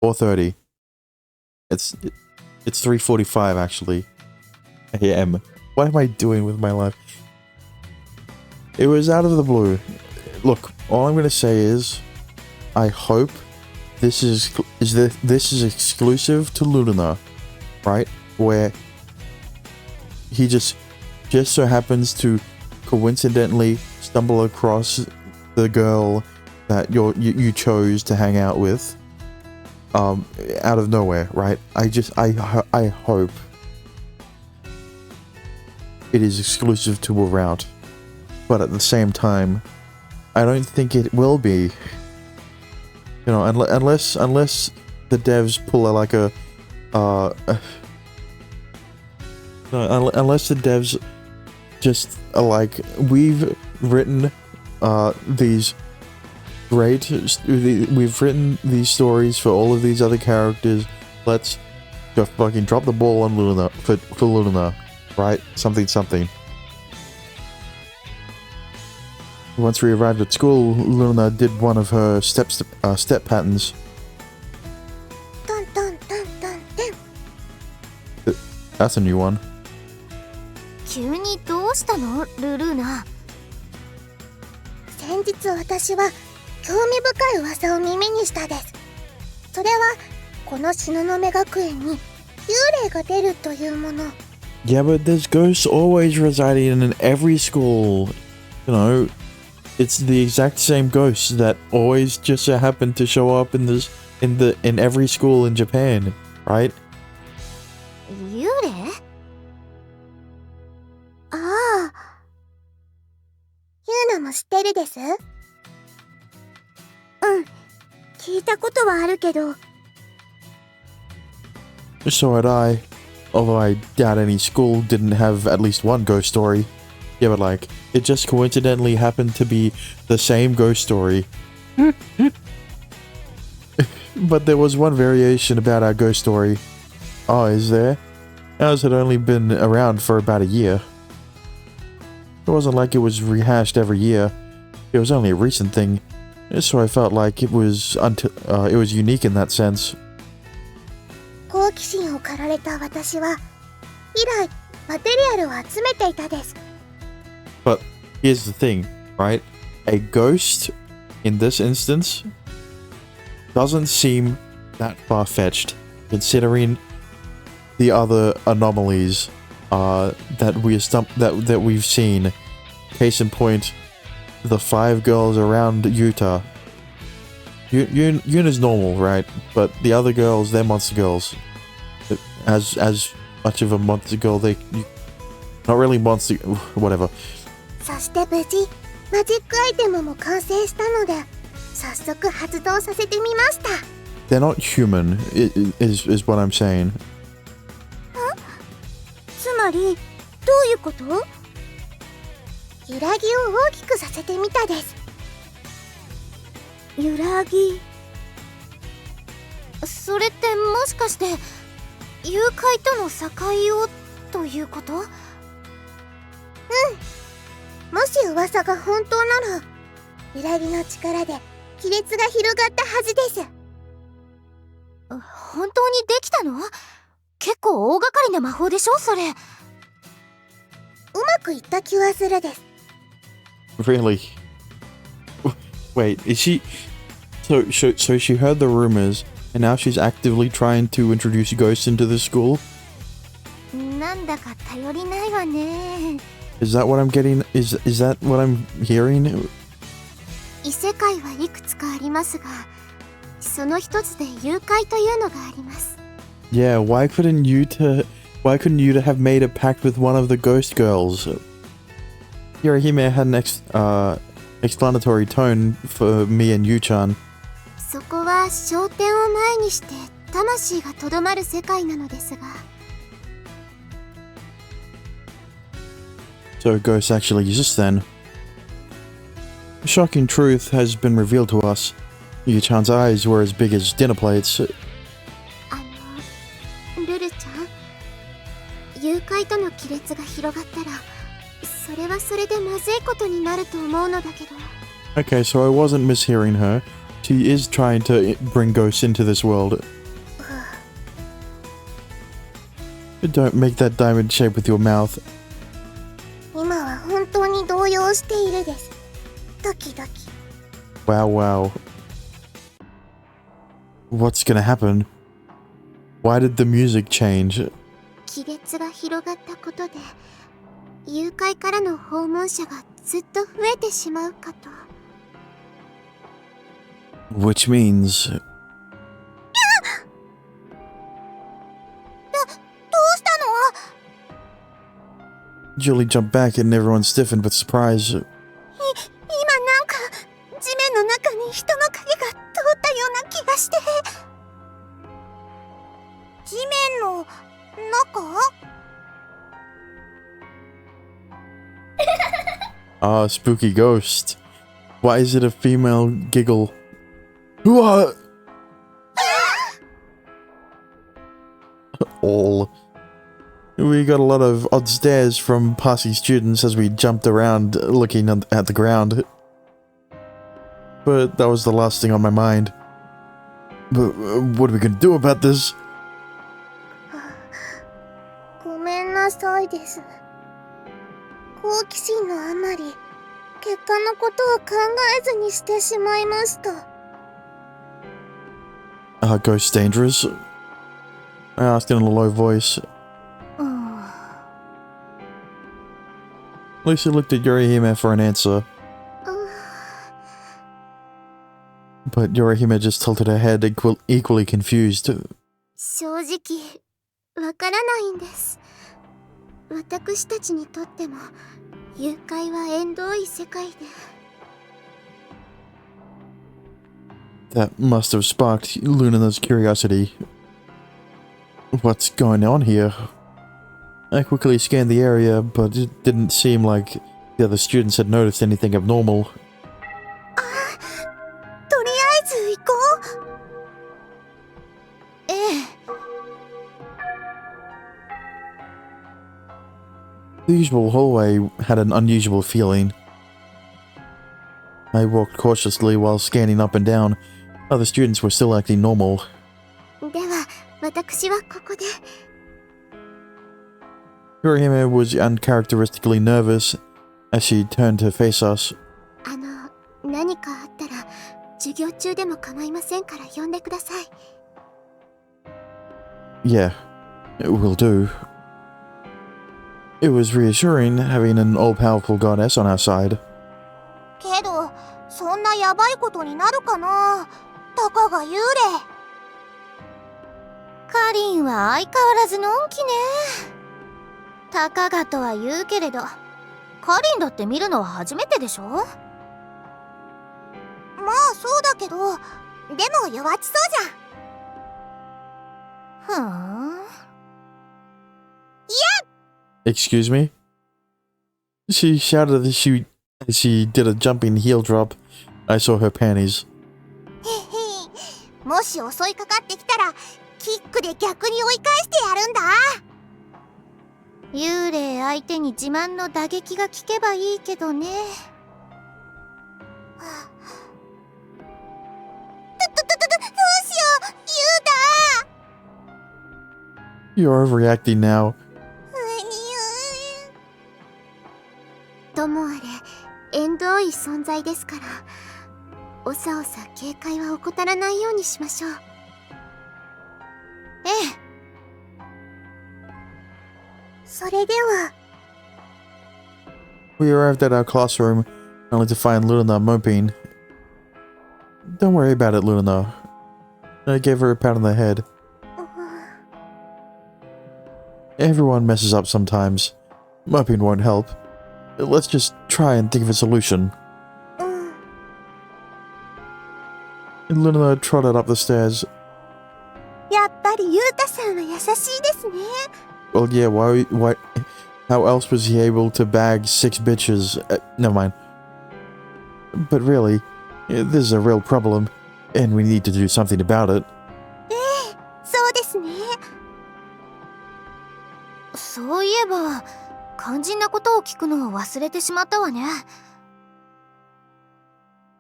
4:30. It's 3:45 actually. AM. What am I doing with my life? It was out of the blue. Look, all I'm gonna say is, I hope this is exclusive to Luna, right? Where he just so happens to coincidentally stumble across the girl that you chose to hang out with, out of nowhere, right? I hope it is exclusive to a route, but at the same time, I don't think it will be. You know, unless the devs pull unless the devs just are like, we've written we've written these stories for all of these other characters. Let's just fucking drop the ball on Luna for Luna, right? Something. Once we arrived at school, Luna did one of her step patterns. Dun, dun, dun, dun, dun. That's a new one. 急にどうしたの、ルルーナ。先日私は興味深い噂を耳にしたです。それはこの東雲学園に幽霊が出るというもの。Yeah, but there's ghosts always residing in every school. You know, it's the exact same ghosts that always just happen to show up in every school in Japan, right? 幽霊？ああ。ユーナも知ってるです？うん、聞いたことはあるけど。So had I. Although I doubt any school didn't have at least one ghost story. Yeah, but like, it just coincidentally happened to be the same ghost story. But there was one variation about our ghost story. Oh, is there? Ours had only been around for about a year. It wasn't like it was rehashed every year. It was only a recent thing. So I felt like it was unique in that sense. 好奇心を駆られた私は以来マテリアルを集めていたです。 But here's the thing, right? A ghost in this instance doesn't seem that far-fetched, considering the other anomalies that we've seen. Case in point, the 5 girls around Utah. Yuna's normal, right? But the other girls, they're monster girls. As much of a monster girl, not really monster, whatever. そして無事マジックアイテムも完成したので早速発動させてみました。 They're not human, is what I'm saying. つまりどういうこと？揺らぎを大きくさせてみたです。揺らぎ。それってもしかして誘拐との境をということ？うん。もし噂が本当なら揺らぎの力で亀裂が広がったはずです。本当にできたの？結構大掛かりな魔法でしょそれ。うまくいった気はするです。 Really? Wait, is she... So she heard the rumors, and now she's actively trying to introduce ghosts into the school? なんだか頼りないわね。 Is that what I'm getting? Is that what I'm hearing? 異世界はいくつかありますが、その一つで誘拐というのがあります。 Yeah, why couldn't Yuta have made a pact with one of the ghost girls? Yorihime had an explanatory tone for me and Yu-chan. そこは焦点を前にして魂がとどまる世界なのですが。 So ghosts actually exist then. A shocking truth has been revealed to us. Yu-chan's eyes were as big as dinner plates. ルルちゃん、誘拐との亀裂が広がったら、それはそれでまずいことになると思うのだけど。 Okay, so I wasn't mishearing her. She is trying to bring ghosts into this world. Don't make that diamond shape with your mouth. 今は本当に動揺しているです。ドキドキ。Wow, wow. What's gonna happen? Why did the music change? 亀裂が広がったことで、誘拐からの訪問者がずっと増えてしまうかと。Which means... どうしたの？ Julie jumped back and everyone stiffened with surprise. 今なんか地面の中に人の影が通ったような気がして。地面の中？ Ah, spooky ghost. Why is it a female giggle? What? All. We got a lot of odd stares from passing students as we jumped around looking at the ground. But that was the last thing on my mind. But what are we gonna do about this? ごめんなさいです。好奇心のあまり、結果のことを考えずにしてしまいました。Are ghosts dangerous? I asked in a low voice. Lucy looked at Yorihime for an answer. But Yorihime just tilted her head, equally confused. 正直、わからないんです。私たちにとっても、誘拐は縁遠い世界で。That must have sparked Lunina's curiosity. What's going on here? I quickly scanned the area, but it didn't seem like the other students had noticed anything abnormal. とりあえず行こう。ええ。The usual hallway had an unusual feeling. I walked cautiously while scanning up and down. Other students were still acting normal. では、私はここで。Yorihime was uncharacteristically nervous as she turned to face us. 何かあったら、授業中でも構いませんから呼んでください。Yeah, it will do. It was reassuring having an all-powerful goddess on our side. けど、そんなヤバいことになるかな？たかが幽霊。カリンは相変わらずのんきね。たかがとは言うけれど、カリンだって見るのは初めてでしょ？まあそうだけど、でも弱ちそうじゃん。ふん。いや！ Excuse me? She shouted as she did a jumping heel drop. I saw her panties. もし襲いかかってきたら、キックで逆に追い返してやるんだ。幽霊相手に自慢の打撃が効けばいいけどね。どうしよう、ユーダ。 You're overreacting now. ともあれ、縁遠い存在ですから、おさおさ警戒は怠らないようにしましょう。ええ。それでは。We arrived at our classroom, only to find Luna moping. Don't worry about it, Luna. I gave her a pat on the head. Everyone messes up sometimes. Moping won't help. Let's just try and think of a solution. Luna trotted up the stairs. やっぱりユータさんは優しいですね。 Well, yeah, why, how else was he able to bag 6 bitches? Never mind. But really, this is a real problem, and we need to do something about it. そうですね。そういえば、肝心なことを聞くのを忘れてしまったわね。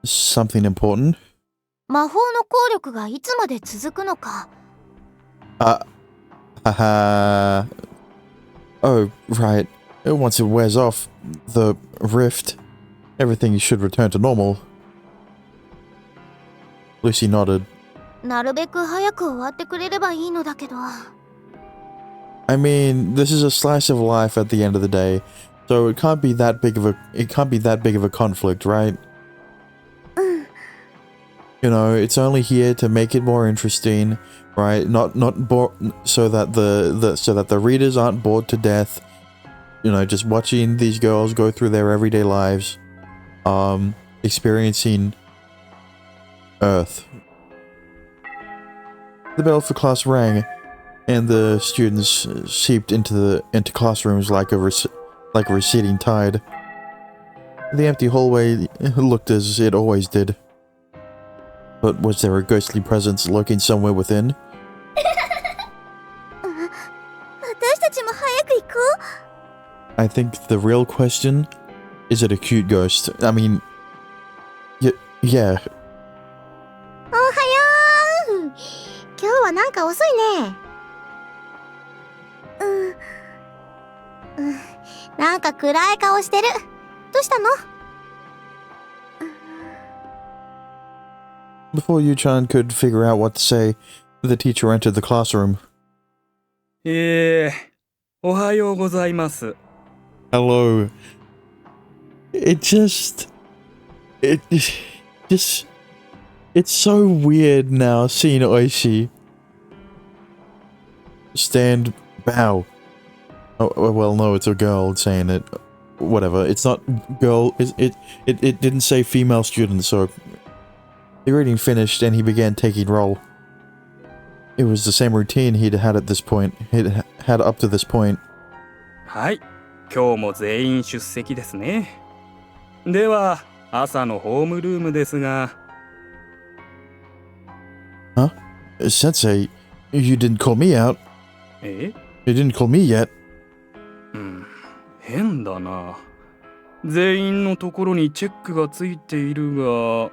Something important? 魔法の効力がいつまで続くのか。Oh, right. Once it wears off, the rift, everything should return to normal. Lucy nodded. なるべく早く終わってくれればいいのだけど。I mean, this is a slice of life at the end of the day, so it can't be that big of a conflict, right? You know, it's only here to make it more interesting, right? Not so that the readers aren't bored to death. You know, just watching these girls go through their everyday lives, experiencing Earth. The bell for class rang, and the students seeped into classrooms like a receding tide. The empty hallway looked as it always did. But was there a ghostly presence lurking somewhere within? I think the real question is it a cute ghost? I mean, yeah. おはよう。今日はなんか遅いね。なんか暗い顔してる。どうしたの？ Before Yu-chan could figure out what to say, the teacher entered the classroom. おはようございます。 Hello. It's so weird now seeing Oishi bow. Oh, well, no, it's a girl saying it. Whatever. It's not girl. It didn't say female student, so the reading finished and he began taking roll. It was the same routine he'd had up to this point. はい、今日も全員出席ですね。では、朝のホームルームですが。Huh? Sensei, you didn't call me out. You didn't call me yet. 変だな。全員のところにチェックがついているが。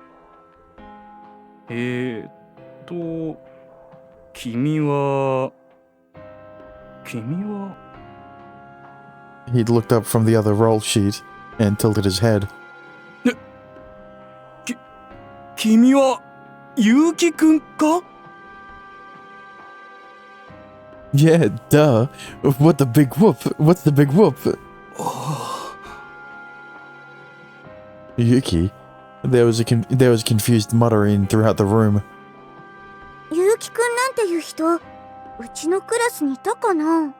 君は He'd looked up from the other roll sheet and tilted his head. 君はゆうきくんか? Yeah, duh. What's the big whoop? Yuki. There was confused muttering throughout the room. ゆうきくんなんていう人、うちのクラスにいたかな?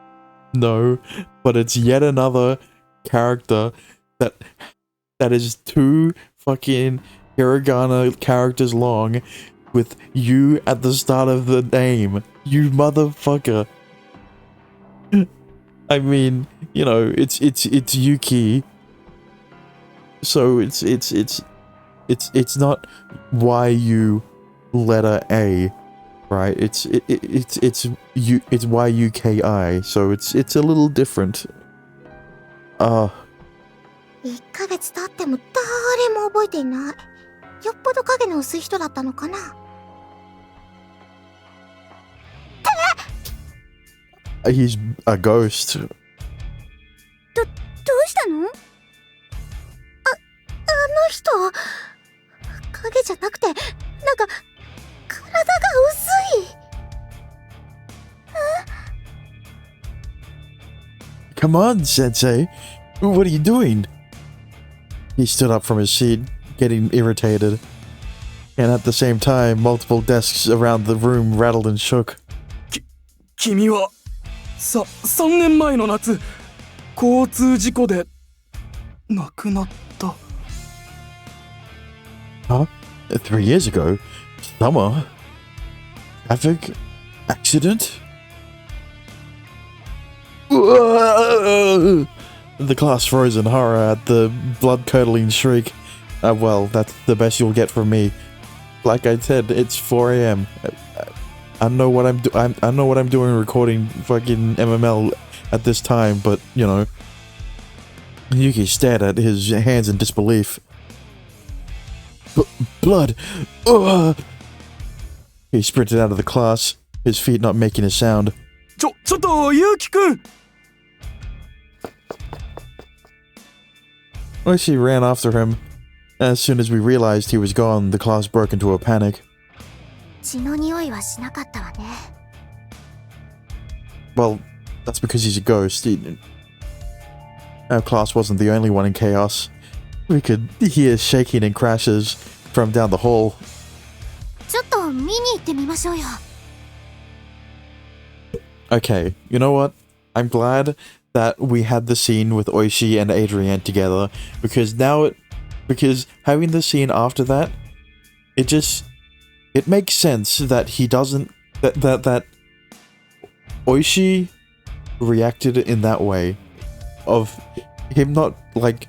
No, but it's yet another character that is 2 fucking hiragana characters long with you at the start of the name. You motherfucker. I mean, you know, it's Yuki. So it's not YU letter A, right? It's YUKI, so it's a little different. 1ヶ月経っても誰も覚えていない。よっぽど影の薄い人だったのかな。He's a ghost. どうしたの？あの人、影じゃなくて、なんか体が薄い。Come on, Sensei. What are you doing? He stood up from his seat, getting irritated. And at the same time, multiple desks around the room rattled and shook. 君は3年前の夏、交通事故で亡くなった。Huh? 3 years ago? Summer? Traffic? Accident? The class froze in horror at the blood-curdling shriek. Well, that's the best you'll get from me. Like I said, it's 4 a.m. I know what I'm doing recording fucking MML at this time, but, you know. Yuki stared at his hands in disbelief. Blood! He sprinted out of the class, his feet not making a sound. ちょっとゆうきくん Oishi ran after him. As soon as we realized he was gone, the class broke into a panic. 血の匂いはしなかったわね。Well, that's because he's a ghost. Our class wasn't the only one in chaos. We could hear shaking and crashes from down the hall. ちょっと見に行ってみましょうよ。Okay, you know what? I'm glad that we had the scene with Oishi and Adrienne together, because having the scene after that, it makes sense that he doesn't that Oishi reacted in that way, of him not like,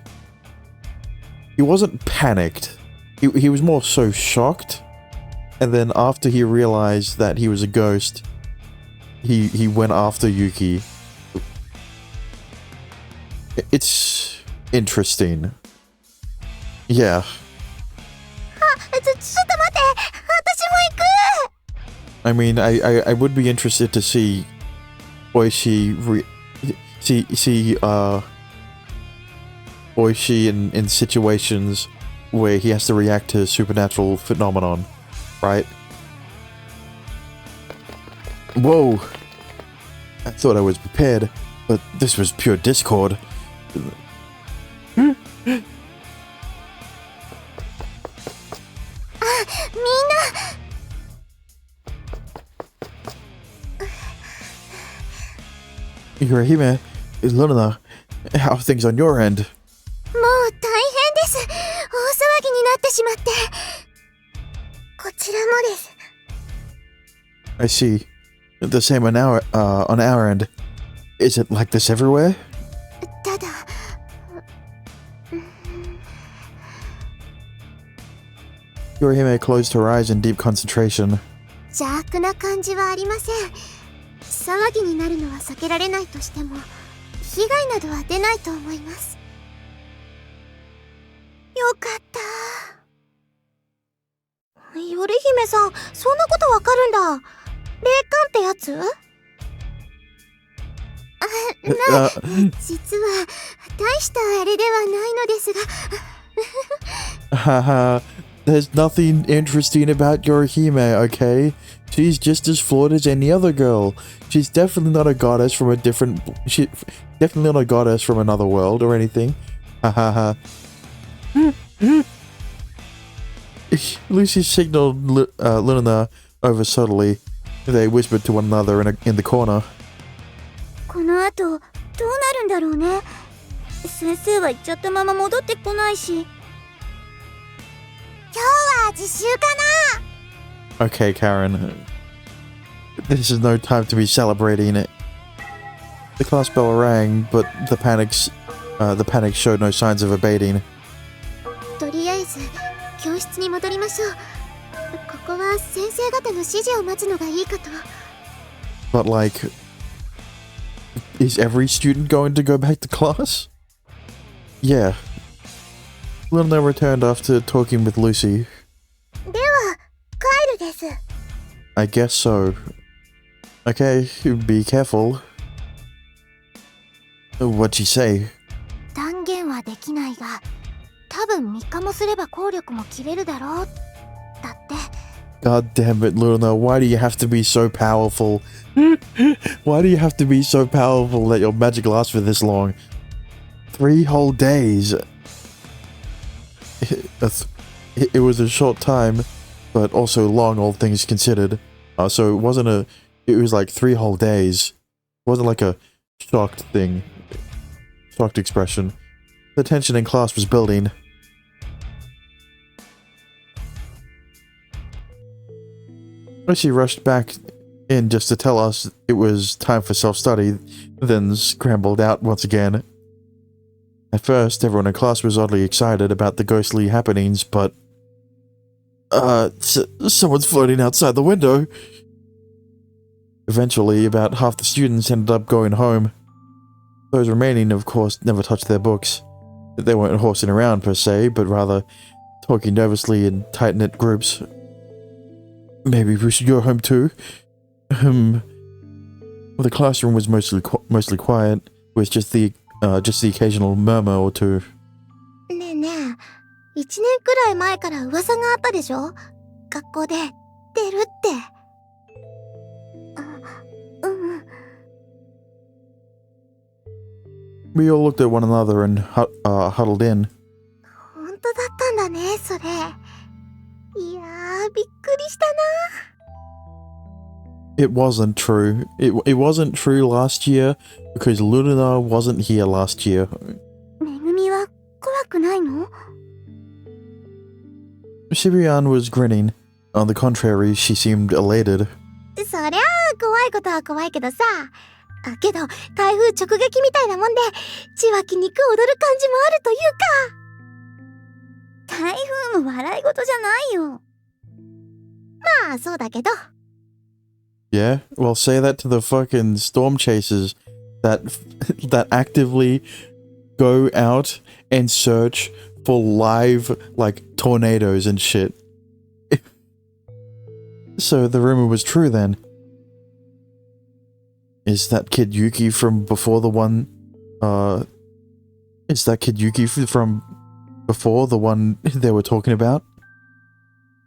he wasn't panicked, he was more so shocked, and then after he realized that he was a ghost, he went after Yuki. It's interesting. Yeah. ちょっと待って、私も行く。 I mean, I would be interested to see Oishi Oishi in situations where he has to react to supernatural phenomenon, right? Whoa! I thought I was prepared, but this was pure discord. みんな Yurahime, Luna, how are things on your end? もう大変です。大騒ぎになってしまって。こちらもです。 I see. The same on our end. Is it like this everywhere? ただ、Yurahime closed her eyes in deep concentration. 邪悪な感じはありません。騒ぎになるのは避けられないとしても、被害などは出ないと思います。よかった。頼姫さん、そんなことわかるんだ。霊感ってやつ？実は大したあれではないのですが。Haha, there's nothing interesting about Yorihime, okay? She's just as flawed as any other girl. She's definitely not a goddess from definitely not a goddess from another world or anything. Hahaha. Lucy signaled Luna over subtly. They whispered to one another in the corner. この後どうなるんだろうね。先生は行っちゃったまま戻ってこないし。今日は自習かな。 Okay, Karen. This is no time to be celebrating it. The class bell rang, but the panic showed no signs of abating. とりあえず教室に戻りましょう。ここは先生方の指示を待つのがいいかと。 But like, is every student going to go back to class? Yeah. Luna returned after talking with Lucy. では帰るです。 I guess so. Okay, be careful. What'd she say? 断言はできないが、多分3日もすれば効力も切れるだろう。だって。 God damn it, Luna, why do you have to be so powerful? Why do you have to be so powerful that your magic lasts for this long? 3 whole days. It was a short time, but also long, all things considered. So it was like 3 whole days. It wasn't like a shocked thing. Shocked expression. The tension in class was building. She rushed back in just to tell us it was time for self-study, then scrambled out once again. At first, everyone in class was oddly excited about the ghostly happenings, but... someone's floating outside the window. Eventually, about half the students ended up going home. Those remaining, of course, never touched their books. They weren't horsing around per se, but rather talking nervously in tight-knit groups. maybe we should go home too. Well, the classroom was mostly quiet, with just the occasional murmur or two. ねえねえ、1年くらい前から噂があったでしょ？学校で出るって。うん。We all looked at one another and huddled in. 本当だったんだね、それ。いやー、びっくりしたな。It wasn't true. It wasn't true last year because Luna wasn't here last year. めぐみは怖くないの？ Shibuyan was grinning. On the contrary, she seemed elated. そりゃあ怖いことは怖いけどさ。けど台風直撃みたいなもんで血湧き肉踊る感じもあるというか。台風も笑い事じゃないよ。まあそうだけど。Yeah, well, say that to the fucking storm chasers that actively go out and search for live, like, tornadoes and shit. So the rumor was true then. Is that kid Yuki from before the one, is that kid Yuki from before the one they were talking about?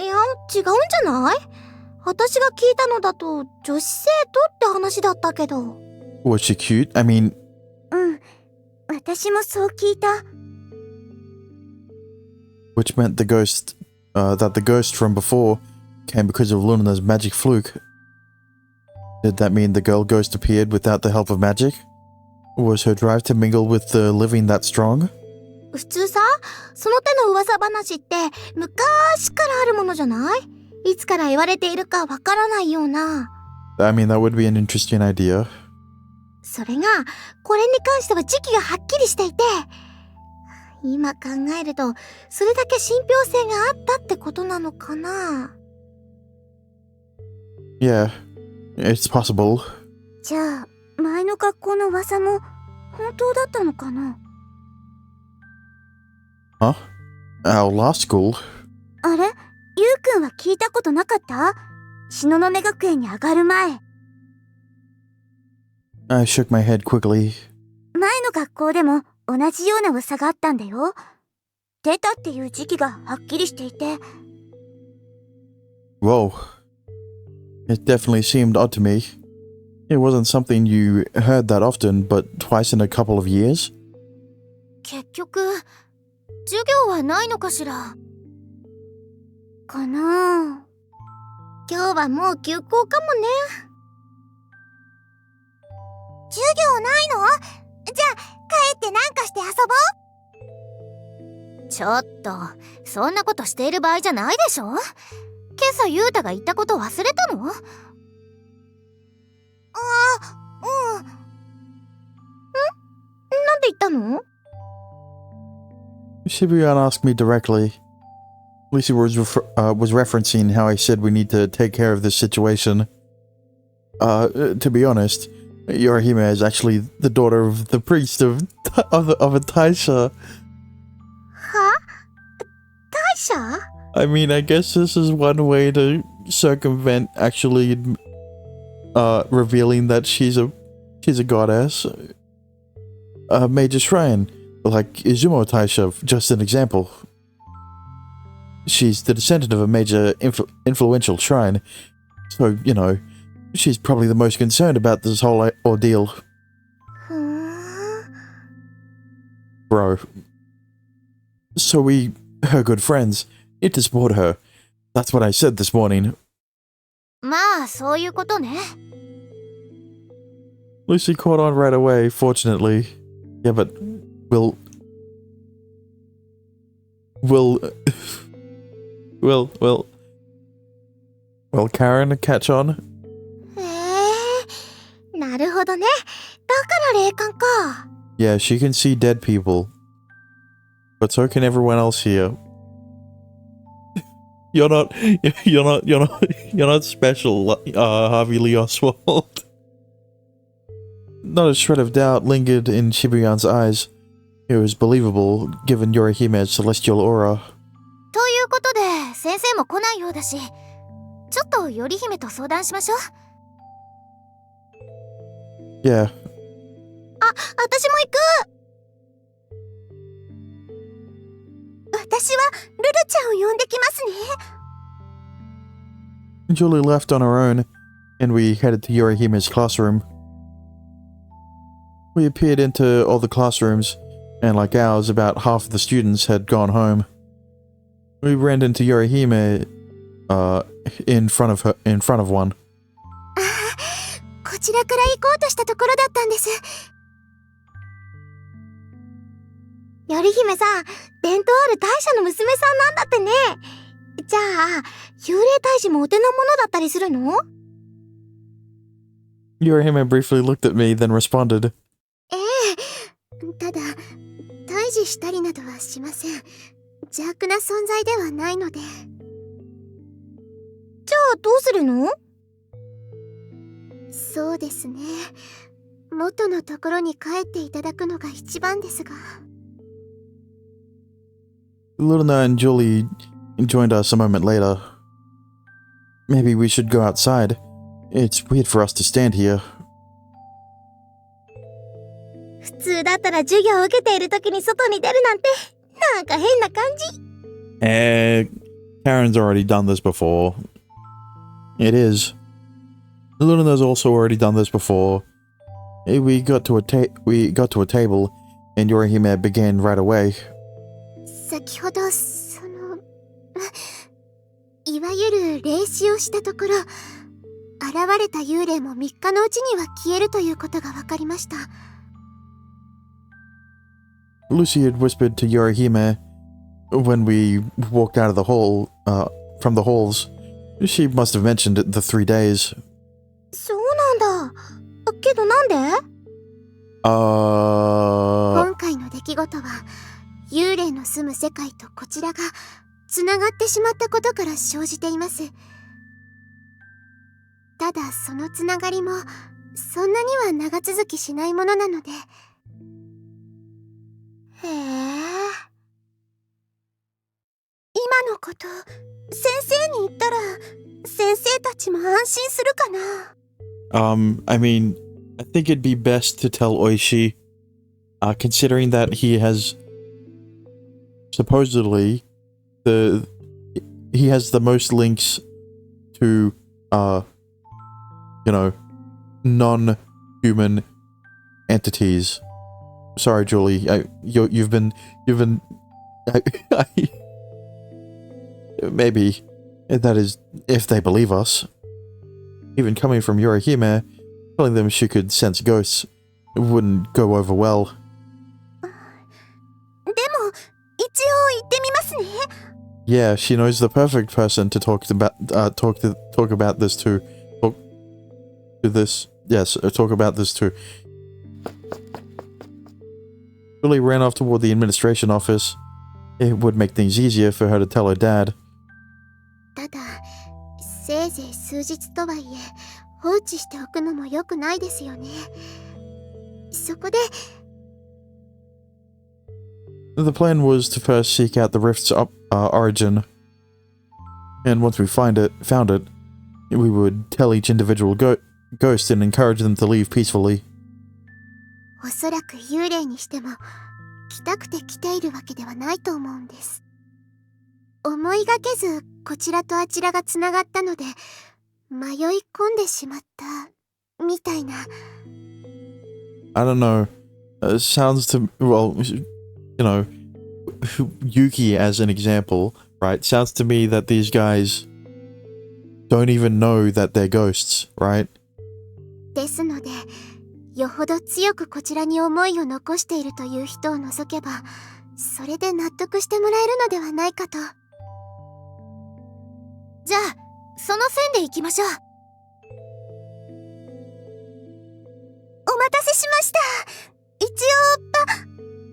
いや、違うんじゃない？私が聞いたのだと女子生徒って話だったけど。Was she cute? I mean... うん、私もそう聞いた。Which meant the ghost from before came because of Luna's magic fluke. Did that mean the girl ghost appeared without the help of magic? Was her drive to mingle with the living that strong? 普通さ、その手の噂話って昔からあるものじゃない？いつから言われているかわからないような。I mean, that would be an interesting idea. それが、これに関しては時期がはっきりしていて、今考えると、それだけ信憑性があったってことなのかな。Yeah, it's possible. じゃあ、前の学校の噂も本当だったのかな？ Huh? Our last school? あれ？ゆうくんは聞いたことなかった？東雲学園に上がる前。I shook my head quickly. 前の学校でも同じような噂があったんだよ。出たっていう時期がはっきりしていて。Whoa. It definitely seemed odd to me. It wasn't something you heard that often, but twice in a couple of years? 結局、授業はないのかしら？かなあ。今日はもう休校かもね。授業ないの？じゃあ帰ってなんかして遊ぼう。ちょっとそんなことしている場合じゃないでしょ。今朝ゆうたが言ったこと忘れたの？うん。なんで言ったの？ Shibuyan asked me directly. Lucy was referencing how I said we need to take care of this situation. To be honest, Yorihime is actually the daughter of the priest of a Taisha. Huh? Taisha? I mean, I guess this is one way to circumvent actually revealing that she's a goddess. A major shrine, like Izumo Taisha, just an example. She's the descendant of a major influential shrine, so, you know, she's probably the most concerned about this whole ordeal. Bro. So we, her good friends, need to support her. That's what I said this morning. まあ、そういうことね。Lucy caught on right away, fortunately. Yeah, but Well, Karen, catch on? なるほどね。だから霊感か。Yeah, she can see dead people. But so can everyone else here. You're not special, Harvey Lee Oswald. Not a shred of doubt lingered in Shibuyan's eyes. It was believable, given Yorihime's celestial aura. ということで、先生も来ないようだし、ちょっと頼姫と相談しましょう。 Yeah. 私も行く。私はルルちゃんを呼んできますね。 Julie left on her own, and we headed to Yorihime's classroom. We appeared into all the classrooms, and like ours, about half of the students had gone home. We ran into Yorihime, in front of one. こちらから行こうとしたところだったんです。頼姫さん、伝統ある大社の娘さんなんだってね。じゃあ、幽霊退治もお手の物だったりするの？ Yorihime briefly looked at me, then responded. ええ。ただ、退治したりなどはしません。邪悪な存在ではないので。じゃあ、どうするの？そうですね。元のところに帰っていただくのが一番ですが。Luna and Julie joined us a moment later. Maybe we should go outside. It's weird for us to stand here. 普通だったら授業を受けている時に外に出るなんて、なんか変な感じ。Karen's already done this before. It is. Luna's also already done this before. We got to a table, and Yorihime began right away. 先ほどいわゆる霊視をしたところ、現れた幽霊も3日のうちには消えるということが分かりました。Lucy had whispered to Yorihime when we walked out of the hall, from the halls. She must have mentioned it the 3 days. そうなんだ。けどなんで？今回の出来事は幽霊の住む世界とこちらがつながってしまったことから生じています。ただそのつながりもそんなには長続きしないものなので。へえ。今のこと先生に言ったら先生たちも安心するかな。I mean, I think it'd be best to tell Oishi, considering that he has supposedly he has the most links to, non-human entities. Sorry, Julie. You've been. Maybe that is if they believe us. Even coming from Yorihime, telling them she could sense ghosts wouldn't go over well. でも一応言ってみますね。Yeah, she knows the perfect person to talk about this to. Talk about this to. Julie ran off toward the administration office. It would make things easier for her to tell her dad. ただ、せいぜい数日とはいえ、放置しておくのも良くないですよね。そこで、The plan was to first seek out the rift's origin, and once we found it, we would tell each individual ghost and encourage them to leave peacefully. おそらく幽霊にしても来たくて来ているわけではないと思うんです。思いがけずこちらとあちらがつながったので迷い込んでしまったみたいな。I don't know. Sounds to Yuki as an example, right? Sounds to me that these guys don't even know that they're ghosts, right? ですので、よほど強くこちらに思いを残しているという人を除けば、それで納得してもらえるのではないかと。じゃあ、その線で行きましょう。お待たせしました。一応、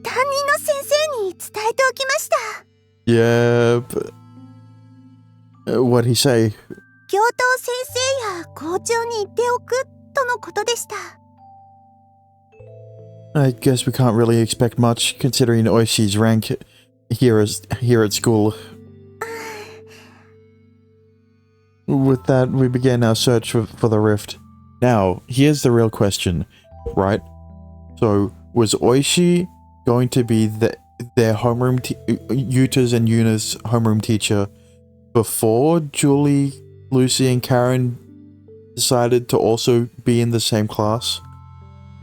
担任の先生に伝えておきました。Yep. What'd he say? 教頭先生や校長に言っておくとのことでした。I guess we can't really expect much, considering Oishi's rank here at school. with that, we began our search for the rift. Now, here's the real question, right? So, was Oishi going to be their homeroom, Yuta's and Yuna's homeroom teacher before Julie, Lucy, and Karen decided to also be in the same class?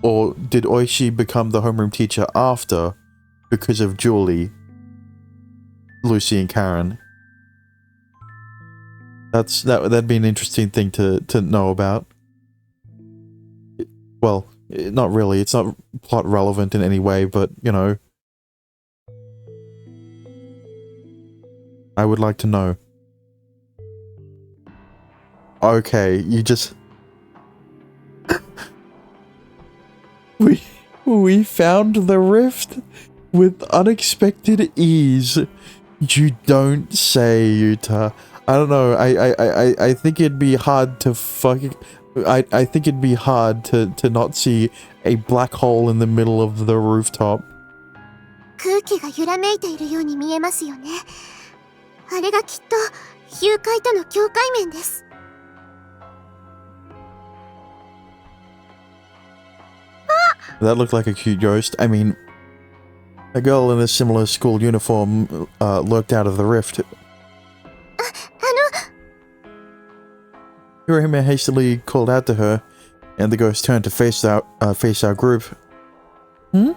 Or did Oishi become the homeroom teacher after, because of Julie, Lucy, and Karen? That'd be an interesting thing to know about. Well, not really. It's not plot relevant in any way, but, you know, I would like to know. Okay, you just... We found the rift with unexpected ease. You don't say, Yuta. I don't know. I think it'd be hard to I think it'd be hard to not see a black hole in the middle of the rooftop. 空気が揺らめいているように見えますよね。あれがきっと誘拐との境界面です。That looked like a cute ghost. I mean, a girl in a similar school uniform lurked out of the rift. Hirohime hastily called out to her, and the ghost turned to face our group. Hmm?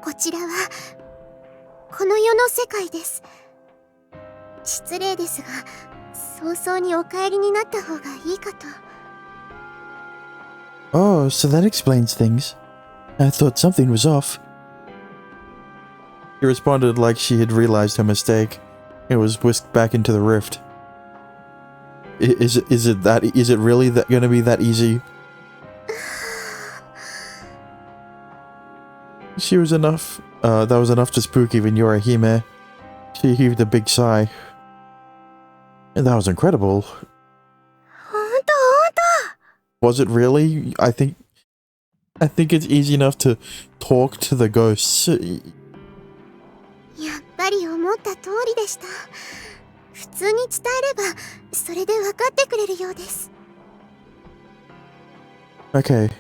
こちらはこの世の世界です。失礼ですが、早々にお帰りになった方がいいかと。Oh, so that explains things. I thought something was off. He responded like she had realized her mistake and was whisked back into the rift. Is it really gonna be that easy? She was enough. That was enough to spook even Yorihime. She heaved a big sigh. And that was incredible. Was it really? I think it's easy enough to talk to the ghosts. やっぱり思った通りでした。普通に伝えればそれで分かってくれるようです。Okay,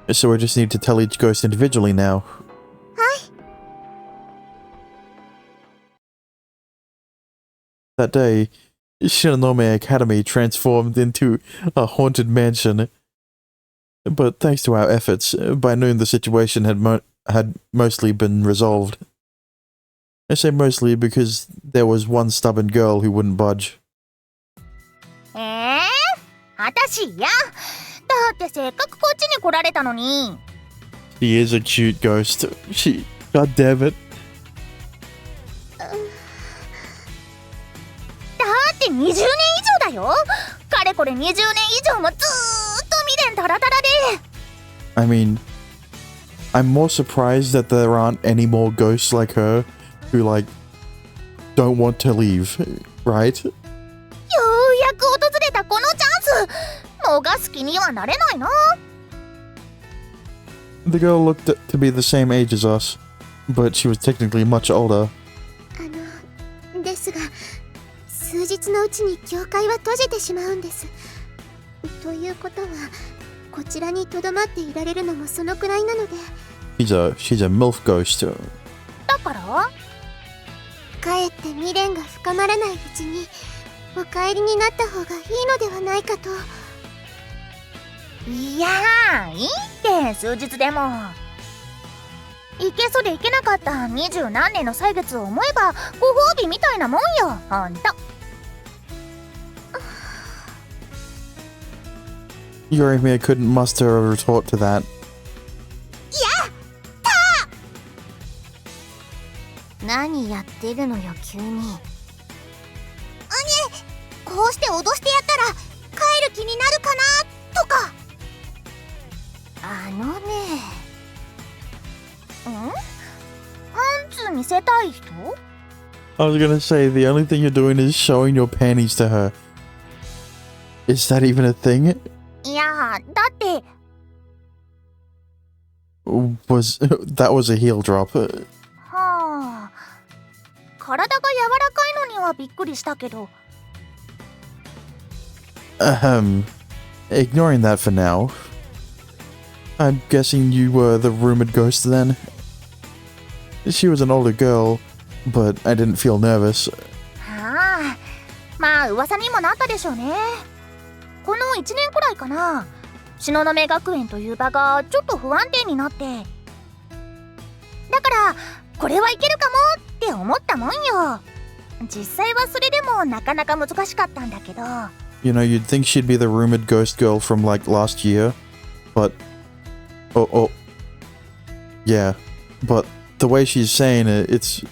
so we just need to tell each ghost individually now. はい。That day, Shinonome Academy transformed into a haunted mansion. But thanks to our efforts, by noon the situation had mostly been resolved. I say mostly because there was one stubborn girl who wouldn't budge. 私嫌。だってせっかくこっちに来られたのに。She is a cute ghost. God damn it. だって20年以上だよ。かれこれ20年以上もずーっと未練タラタラで。I mean, I'm more surprised that there aren't any more ghosts like her who, like, don't want to leave, right? ようやく訪れたこのチャンス。逃す気にはなれないな。The girl looked to be the same age as us, but she was technically much older. ですが、数日のうちに教会は閉じてしまうんです。ということは、こちらに留まっていられるのもそのくらいなので。She's a MILF ghost. だからかえって未練が深まらないうちにお帰りになった方がいいのではないかと。いやー、いいって数日でも。いけそうでいけなかった20何年の歳月を思えばご褒美みたいなもんよ、ほんと。Yorihime couldn't muster a retort to that. 何やってるのよ急に。こうして脅してやったら帰る気になるかなとか。パンツ見せたい人？ I was gonna say, the only thing you're doing is showing your panties to her. Is that even a thing? いやだって。That was a heel drop. はあ、体が柔らかいのにはびっくりしたけど。Ignoring that for now. I'm guessing you were the rumored ghost then? She was an older girl, but I didn't feel nervous. ああ、まあ噂にもなったでしょうね。この1年くらいかな、東雲学園という場がちょっと不安定になって、だからこれはいけるかもって思ったもんよ。実際はそれでもなかなか難しかったんだけど。You know, you'd think she'd be the rumored ghost girl from like last year, but yeah, but the way she's saying it, it's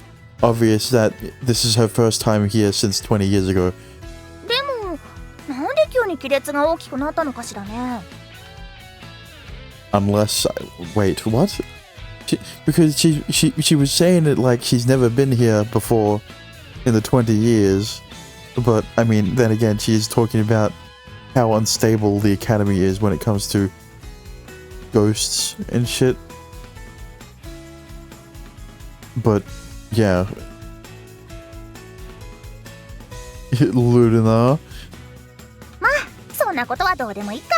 obvious that this is her first time here since 20 years ago. でもなんで急に亀裂が大きくなったのかしらね。Unless, wait, what? Because she was saying it like she's never been here before in the 20 years. But, I mean, then again, she's talking about how unstable the academy is when it comes to ghosts and shit. But, yeah. Luna. まあそんなことはどうでもいいか。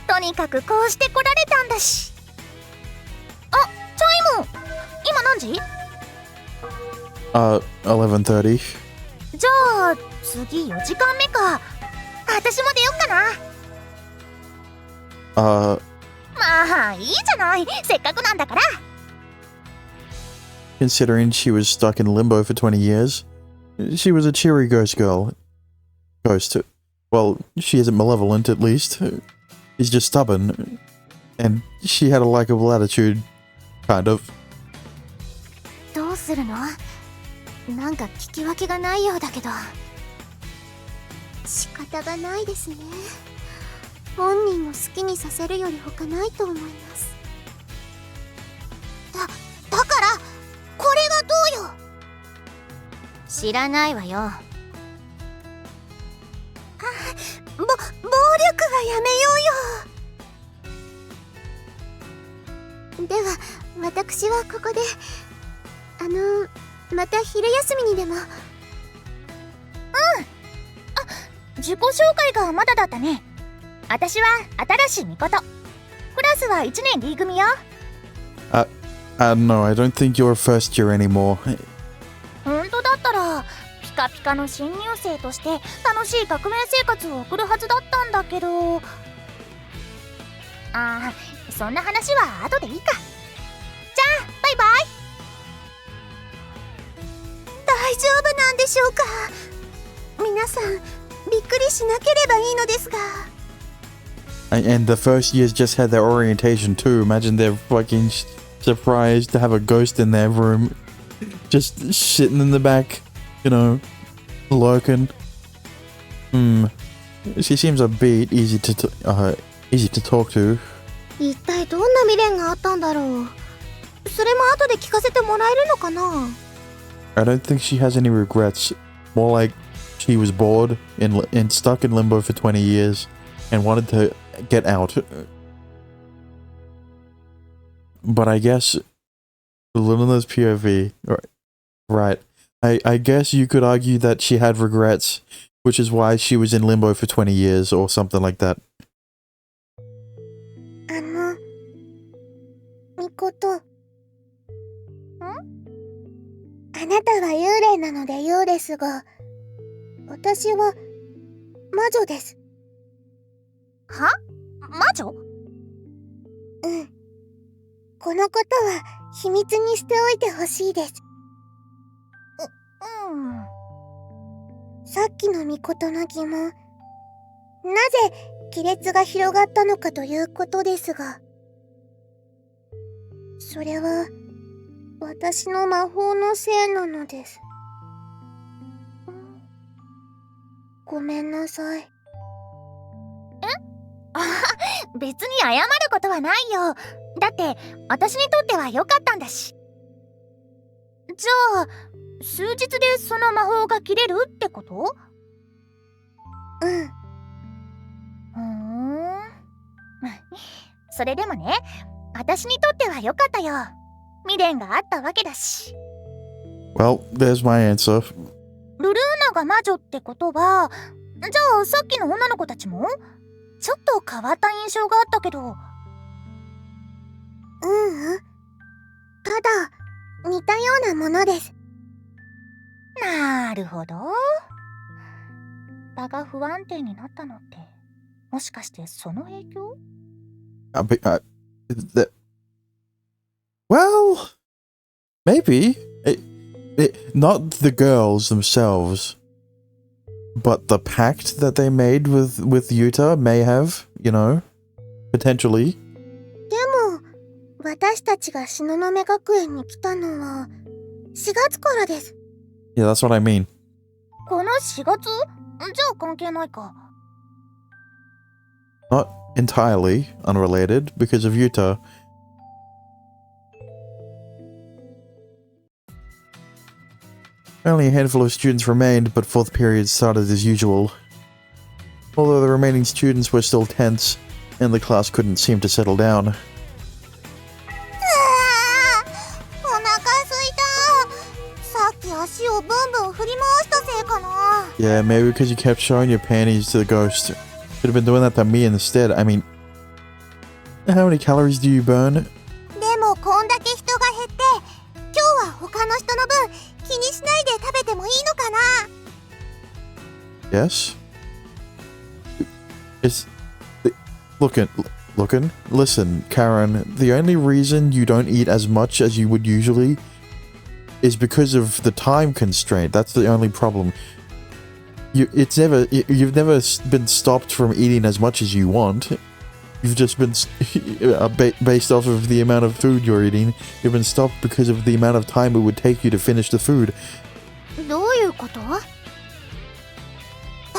とにかくこうして来られたんだし。あ、チャイム今何時？ 11:30. じゃあ次4時間目か。私も出よっかな。まあいいじゃない、せっかくなんだから。Considering she was stuck in limbo for 20 years, she was a cheery ghost girl. Ghost. Well, she isn't malevolent at least. She's just stubborn. And she had a likable attitude. Kind of. どうするの？なんか聞き分けがないようだけど。仕方がないですね。本人の好きにさせるより他ないと思います。だからこれはどうよ。知らないわよ。暴力はやめようよ。では私はここでまた昼休みにでも。自己紹介がまだだったね。私は新しい巫女。クラスは1年 D 組よ。No, I don't think you're first year anymore. 本当だったらピカピカの新入生として楽しい学園生活を送るはずだったんだけど。そんな話は後でいいか。じゃあバイバイ。大丈夫なんでしょうか。皆さんびっくりしなければいいのですが。And the first years just had their orientation too. Imagine they're fucking surprised to have a ghost in their room. Just sitting in the back, you know, lurking. She seems a bit easy to talk to. 一体どんな未練があったんだろう。それも後で聞かせてもらえるのかな。I don't think she has any regrets. More like she was bored and stuck in limbo for 20 years and wanted to get out. But I guess Luna's POV, right? I guess you could argue that she had regrets, which is why she was in limbo for 20 years or something like that. みこと。あなたは幽霊なので言うですが、私は魔女です。は？魔女？このことは秘密にしておいてほしいです。さっきのみことの疑問、なぜ亀裂が広がったのかということですが、それは私の魔法のせいなのです。ごめんなさい。別に謝ることはないよ。だって私にとっては良かったんだし。じゃあ数日でその魔法が切れるってこと？それでもね、私にとっては良かったよ。未練があったわけだし。Well, there's my answer. ルルーナが魔女ってことは、じゃあさっきの女の子たちもちょっと変わった印象があったけど。ううん。ただ、似たようなものです。なるほど。場が不安定になったのってもしかしてその影響？ That, well, maybe. Not the girls themselves, but the pact that they made with Yuta may have, you know, potentially. でも、私たちが東雲学園に来たのは4月からです。Yeah, that's what I mean. この4月？じゃあ関係ないか。Not entirely unrelated because of Yuta. Only a handful of students remained, but fourth period started as usual. Although the remaining students were still tense, and the class couldn't seem to settle down. お腹すいた。さっき足をブンブン振り回したせいかな。Yeah, maybe because you kept showing your panties to the ghost. Should have been doing that to me instead. I mean, how many calories do you burn? でもこんだけ人が減って、今日は他の人の分気にしないで食べてもいいのかな。 Yes? It's... Listen, Karen, the only reason you don't eat as much as you would usually is because of the time constraint. That's the only problem. You've never been stopped from eating as much as you want. You've just been based off of the amount of food you're eating. You've been stopped because of the amount of time it would take you to finish the food. どういうこと？だ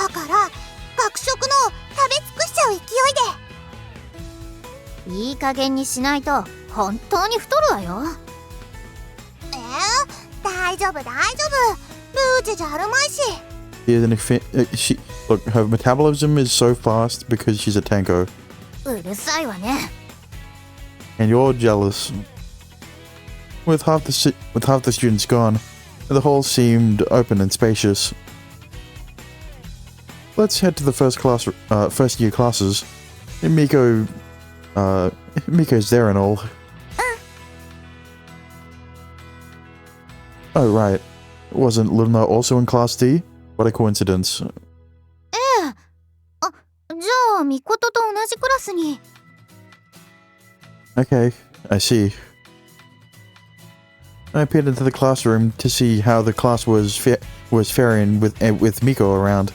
から学食の食べ尽くしちゃう勢いで。いい加減にしないと本当に太るわよ。大丈夫大丈夫。ルーチェじゃあるまいし。Look, her metabolism is so fast because she's a tanko. うるさいわね。 And you're jealous. With half the students gone, the hall seemed open and spacious. Let's head to the first year classes. Miko's there and all. Oh right, wasn't Luna also in Class D? What a coincidence. ええ。あ、じゃあミコトと同じクラスに。Okay, I see. I peered into the classroom to see how the class was faring with Miko around.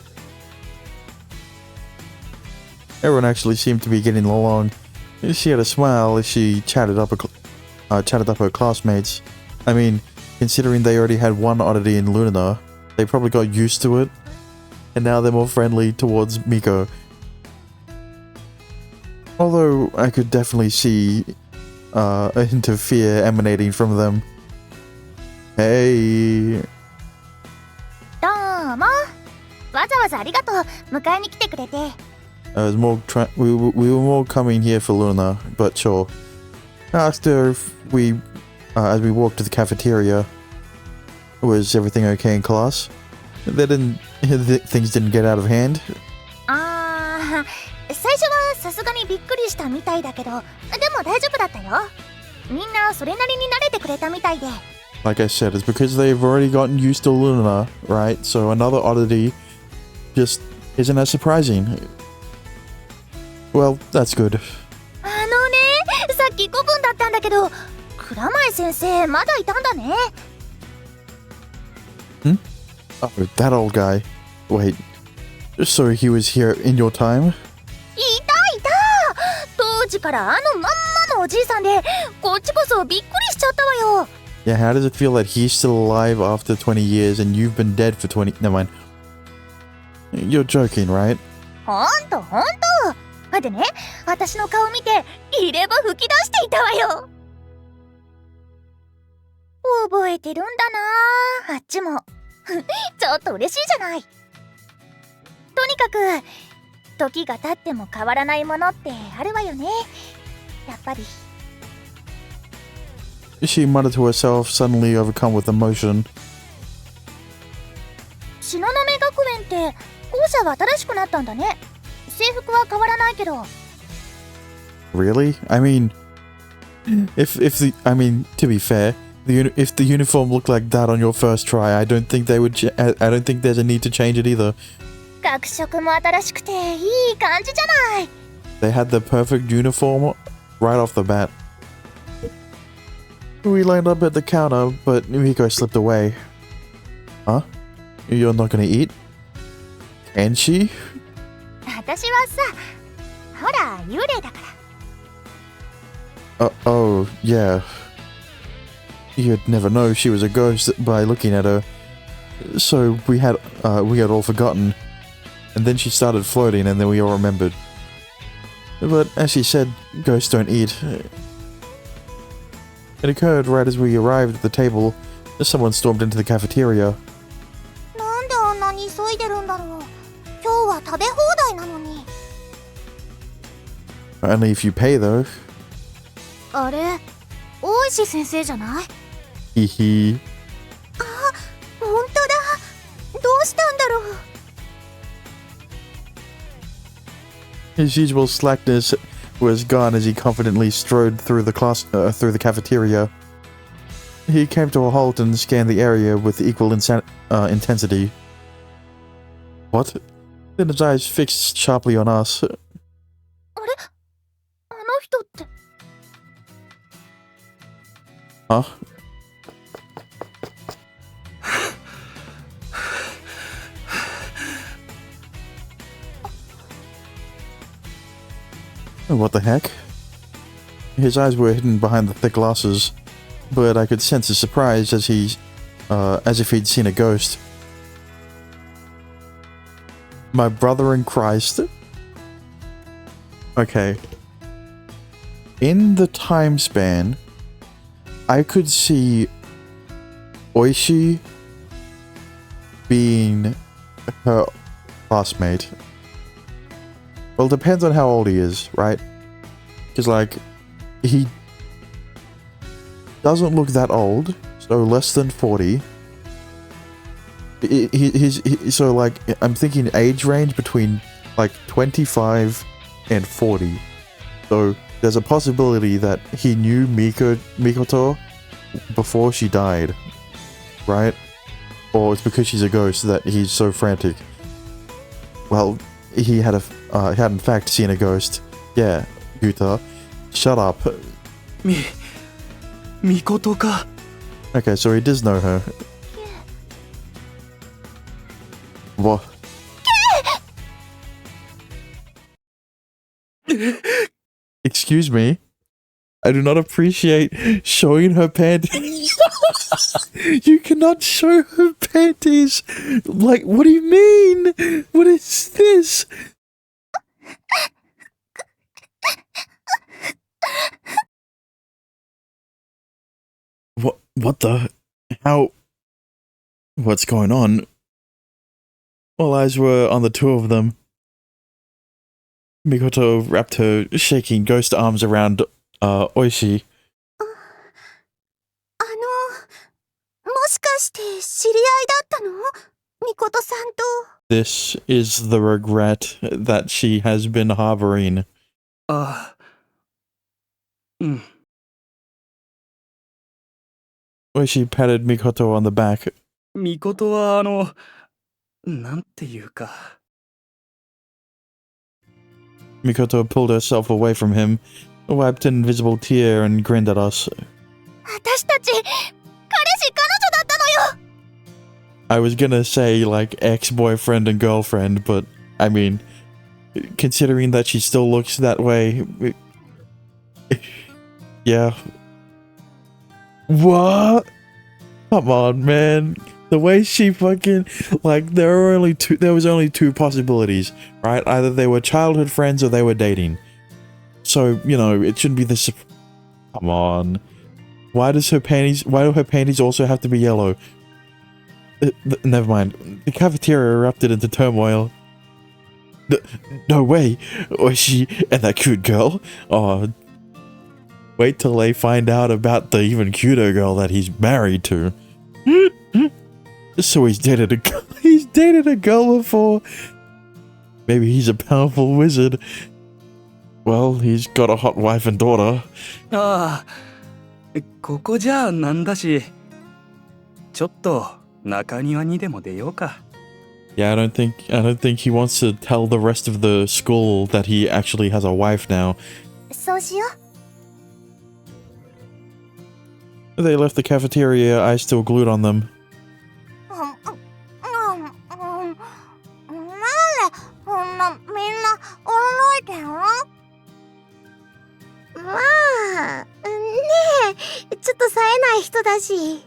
Everyone actually seemed to be getting along. She had a smile as she chatted up her classmates. I mean, considering they already had one oddity in Luna, they probably got used to it, and now they're more friendly towards Miko. Although I could definitely see a hint of fear emanating from them. Hey. どうも。わざわざありがとう。迎えに来てくれて。We were more coming here for Luna, but sure. I asked her if as we walked to the cafeteria, was everything okay in class? Things didn't get out of hand. あー、最初はさすがにびっくりしたみたいだけど、でも大丈夫だったよ。みんなそれなりに慣れてくれたみたいで。Like I said, it's because they've already gotten used to Luna, right? So another oddity just isn't as surprising. Well, that's good. あのね、さっき古文だったんだけど、蔵前先生まだいたんだね。Oh, that old guy. Wait, so he was here in your time? いた当時からあのまんまのおじいさんで、こっちこそびっくりしちゃったわよ。Yeah, how does it feel that he's still alive after 20 years and you've been dead for 20... Never mind. You're joking, right? ほんとでね、私の顔見て入れ歯吹き出していたわよ。覚えてるんだなあっちも。ちょっと嬉しいじゃない。とにかく時が経っても変わらないものってあるわよね、やっぱり。 She muttered to herself, suddenly overcome with emotion. 東雲学園って校舎は新しくなったんだね。制服は変わらないけど。 Really? I mean, to be fair, if the uniform looked like that on your first try, I don't think I don't think there's a need to change it either. 学食も新しくていい感じじゃない。 They had the perfect uniform right off the bat. We lined up at the counter, but Miko slipped away. Huh? You're not gonna eat? Can she? 私はさ、ほら幽霊だから。 Oh, yeah. You'd never know she was a ghost by looking at her. So we had all forgotten. And then she started floating and then we all remembered. But as she said, ghosts don't eat. It occurred right as we arrived at the table. Someone stormed into the cafeteria. なんであんなに急いでるんだろう。今日は食べ放題なのに。 Only if you pay though. あれ、大石先生じゃない？ Hee hee. 本当だ。どうしたんだろう。 His usual slackness was gone as he confidently strode through the cafeteria. He came to a halt and scanned the area with equal intensity. What? Then his eyes fixed sharply on us. あれ？あの人って。 Huh? What the heck? His eyes were hidden behind the thick glasses, but I could sense his surprise as if he'd seen a ghost. My brother in Christ. Okay. In the time span, I could see Oishi being her classmate. Well, it depends on how old he is, right? Because, like, he doesn't look that old, so less than 40. So, like, I'm thinking age range between, like, 25 and 40. So, there's a possibility that he knew Mikoto before she died, right? Or it's because she's a ghost that he's so frantic. Well, he had in fact seen a ghost. Yeah, Yuta, shut up. Mikoto ka. Okay, so he does know her. What? Excuse me? I do not appreciate showing her panties. You cannot show her panties. Like, what do you mean? What is this? What the? How? What's going on? All eyes were on the two of them. Mikoto wrapped her shaking ghost arms around Oishi. もしかして知り合いだったの？ミコトさんと。 This is the regret that she has been harboring. ああ。うん。 Oishi patted Mikoto on the back. ミコトはなんていうか。 Mikoto pulled herself away from him, wiped an invisible tear, and grinned at us. 私たち彼氏彼女だったのよ。 I was gonna say, like, ex-boyfriend and girlfriend, but, I mean, considering that she still looks that way... yeah. What? Come on, man. The way she fucking... Like, there was only two possibilities, right? Either they were childhood friends or they were dating. So, you know, it shouldn't be this... Come on. Why do her panties also have to be yellow? Never mind. The cafeteria erupted into turmoil. No way! Oishi and that cute girl? Oh, wait till they find out about the even cuter girl that he's married to. So he's dated a girl before? Maybe he's a powerful wizard. Well, he's got a hot wife and daughter. ああ、ここじゃなんだし、ちょっと中庭にでも出ようか。Yeah, I don't think he wants to tell the rest of the school that he actually has a wife now. そうしよう。 They left the cafeteria, eyes still glued on them. なんでこんなみんな驚いてんの？まあ、ねえ、ちょっと冴えない人だし。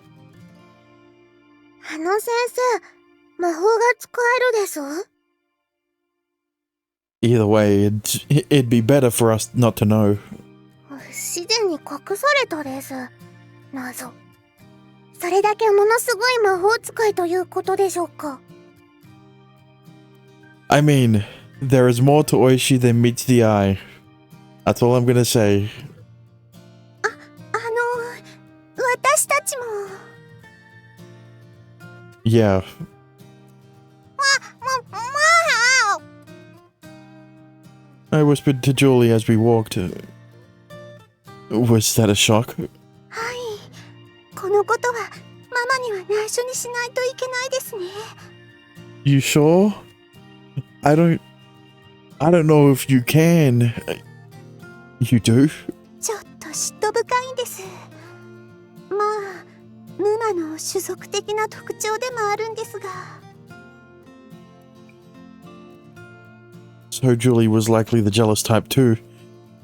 あの先生、魔法が使えるでしょ？ Either way, it'd be better for us not to know. 不自然に隠されたです。謎。それだけものすごい魔法使いということでしょうか。 I mean, there is more to Oishi than meets the eye. That's all I'm gonna say. 私たちも。Yeah. I whispered to Julie as we walked. Was that a shock? はい。このことはママには内緒にしないといけないですね。 You sure? I don't know if you can. You do? ちょっと嫉妬深いんです。まあ、ムマの種族的な特徴でもあるんですが。 So Julie was likely the jealous type too.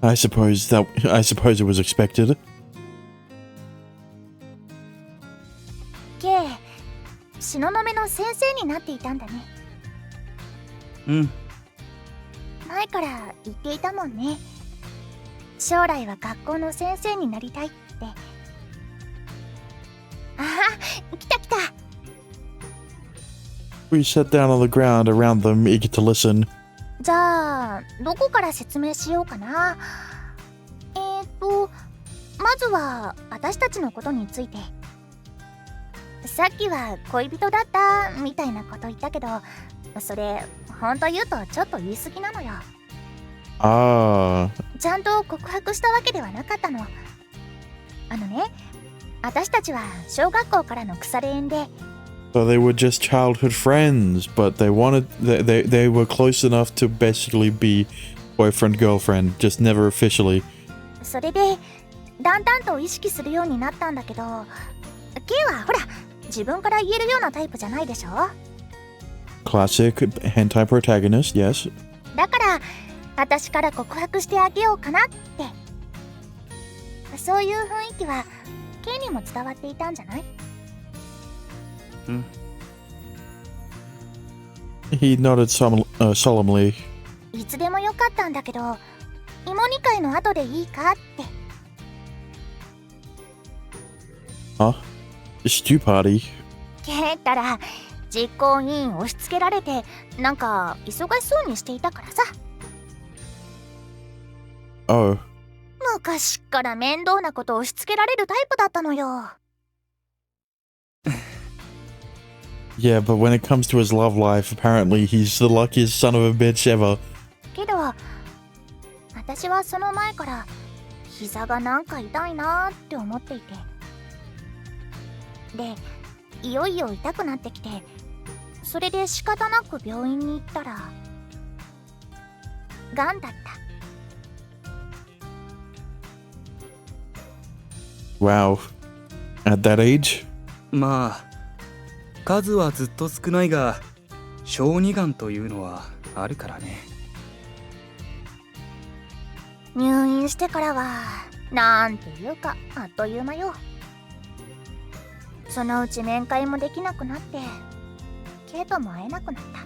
I suppose it was expected. ケイ、東雲の先生になっていたんだね。うん。前から言っていたもんね。将来は学校の先生になりたいって。ああ、来た来た。 We sat down on the ground around them, eager to listen. じゃあどこから説明しようかな。まずは私たちのことについて。さっきは恋人だったみたいなこと言ったけど、それ本当言うとちょっと言い過ぎなのよ。ちゃんと告白したわけではなかったの。あのね、私たちは小学校からの腐れ縁で。 So they were just childhood friends, but they were close enough to basically be boyfriend girlfriend, just never officially. それでだんだんと意識するようになったんだけど、ケイはほら自分から言えるようなタイプじゃないでしょ。 Classic hentai protagonist, yes. だから私から告白してあげようかなって。そういう雰囲気はケイにも伝わっていたんじゃない？ He nodded solemnly. いつでもよかったんだけど、芋煮会の後でいいかって。 Huh? Stew party? ケイったら実行委員押し付けられてなんか忙しそうにしていたからさ。 Oh. 昔っから面倒なこと押し付けられるタイプだったのよ。 Yeah, but when it comes to his love life, apparently he's the luckiest son of a bitch ever. けど私はその前から膝がなんか痛いなーって思っていて、でいよいよ痛くなってきて、それで仕方なく病院に行ったらがんだった。 Wow. At that age? まあ数はずっと少ないが小児がんというのはあるからね。入院してからはなんていうかあっという間よ。そのうち面会もできなくなってケイとも会えなくなった。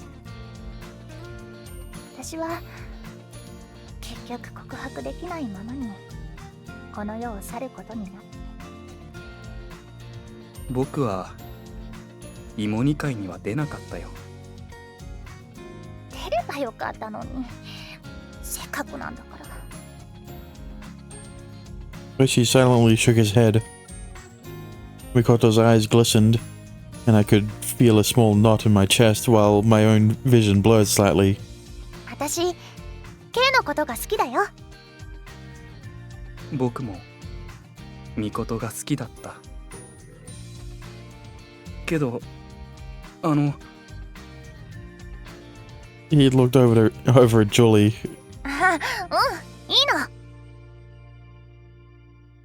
私は結局告白できないままにこの世を去ることになって。僕は芋煮会には出なかったよ。出ればよかったのに、せっかくなんだから。 Oishi silently shook his head. Mikoto's eyes glistened, and I could feel a small knot in my chest while my own vision blurred slightly. 私 K のことが好きだよ。僕もミコトが好きだった。けどHe looked over at Julie. あ、うん、いいの。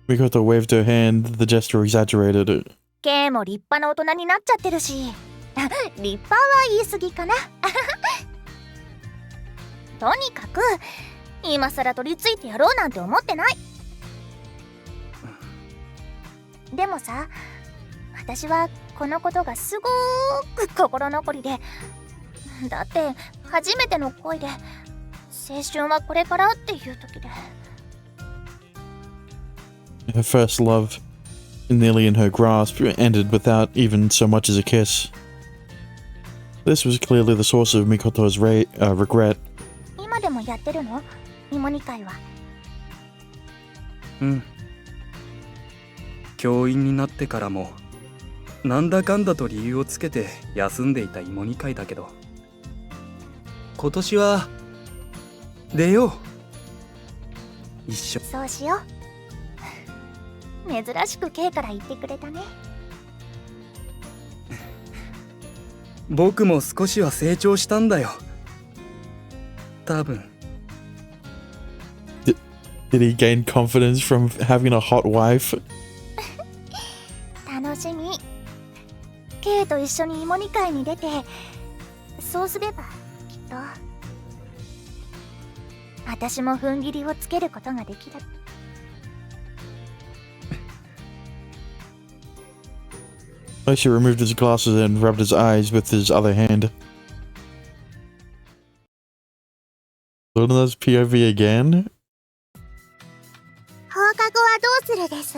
Mikoto waved her hand, the gesture exaggerated. K も立派な大人になっちゃってるし立派は言い過ぎかなとにかく今さら取り付いてやろうなんて思ってない。でもさ、私はこのことがすごーく心残りで、だって初めての恋で青春はこれからっていう時で、 Her first love, nearly in her grasp, ended without even so much as a kiss. This was clearly the source of Mikoto's regret. 今でもやってるの？芋煮会は。うん。教員になってからもなんだかんだと理由をつけて休んでいた芋煮会だけど、今年は出よう。一緒。そうしよう。珍しく K から言ってくれたね。僕も少しは成長したんだよ。多分。Did he gain confidence from having a hot wife? 楽しみ。 K と一緒に芋煮会に出て、そうすればきっと私も踏ん切りをつけることができる。Oishi removed his glasses and rubbed his eyes with his other hand. Luna's POV again? 放課後はどうするです？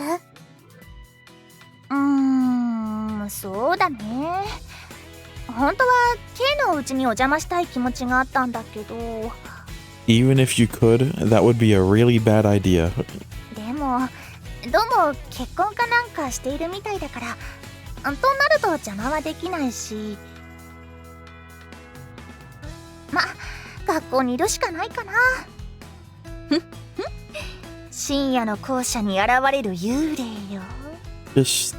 そうだね。本当は K のうちにお邪魔したい気持ちがあったんだけど。 Even if you could, that would be a really bad idea. でもどうも結婚かなんかしているみたいだから、となると邪魔はできないし、ま、学校にいるしかないかな。深夜の校舎に現れる幽霊よ。 Just,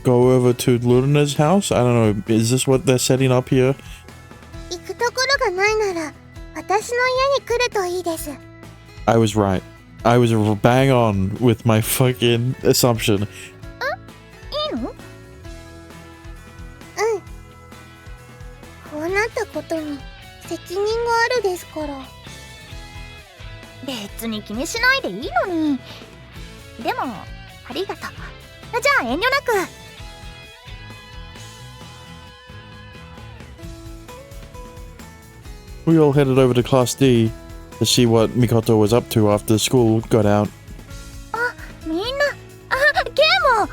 go over to Luna's house? I don't know, is this what they're setting up here? 行くところがないなら私の家に来るといいです。 I was right. I was bang on with my fucking assumption. いいの？こうなったことに責任があるですから。別に気にしないでいいのに。でもありがとう。じゃあ遠慮なく。 We all headed over to Class D to see what Mikoto was up to after school got out. みんな、K も。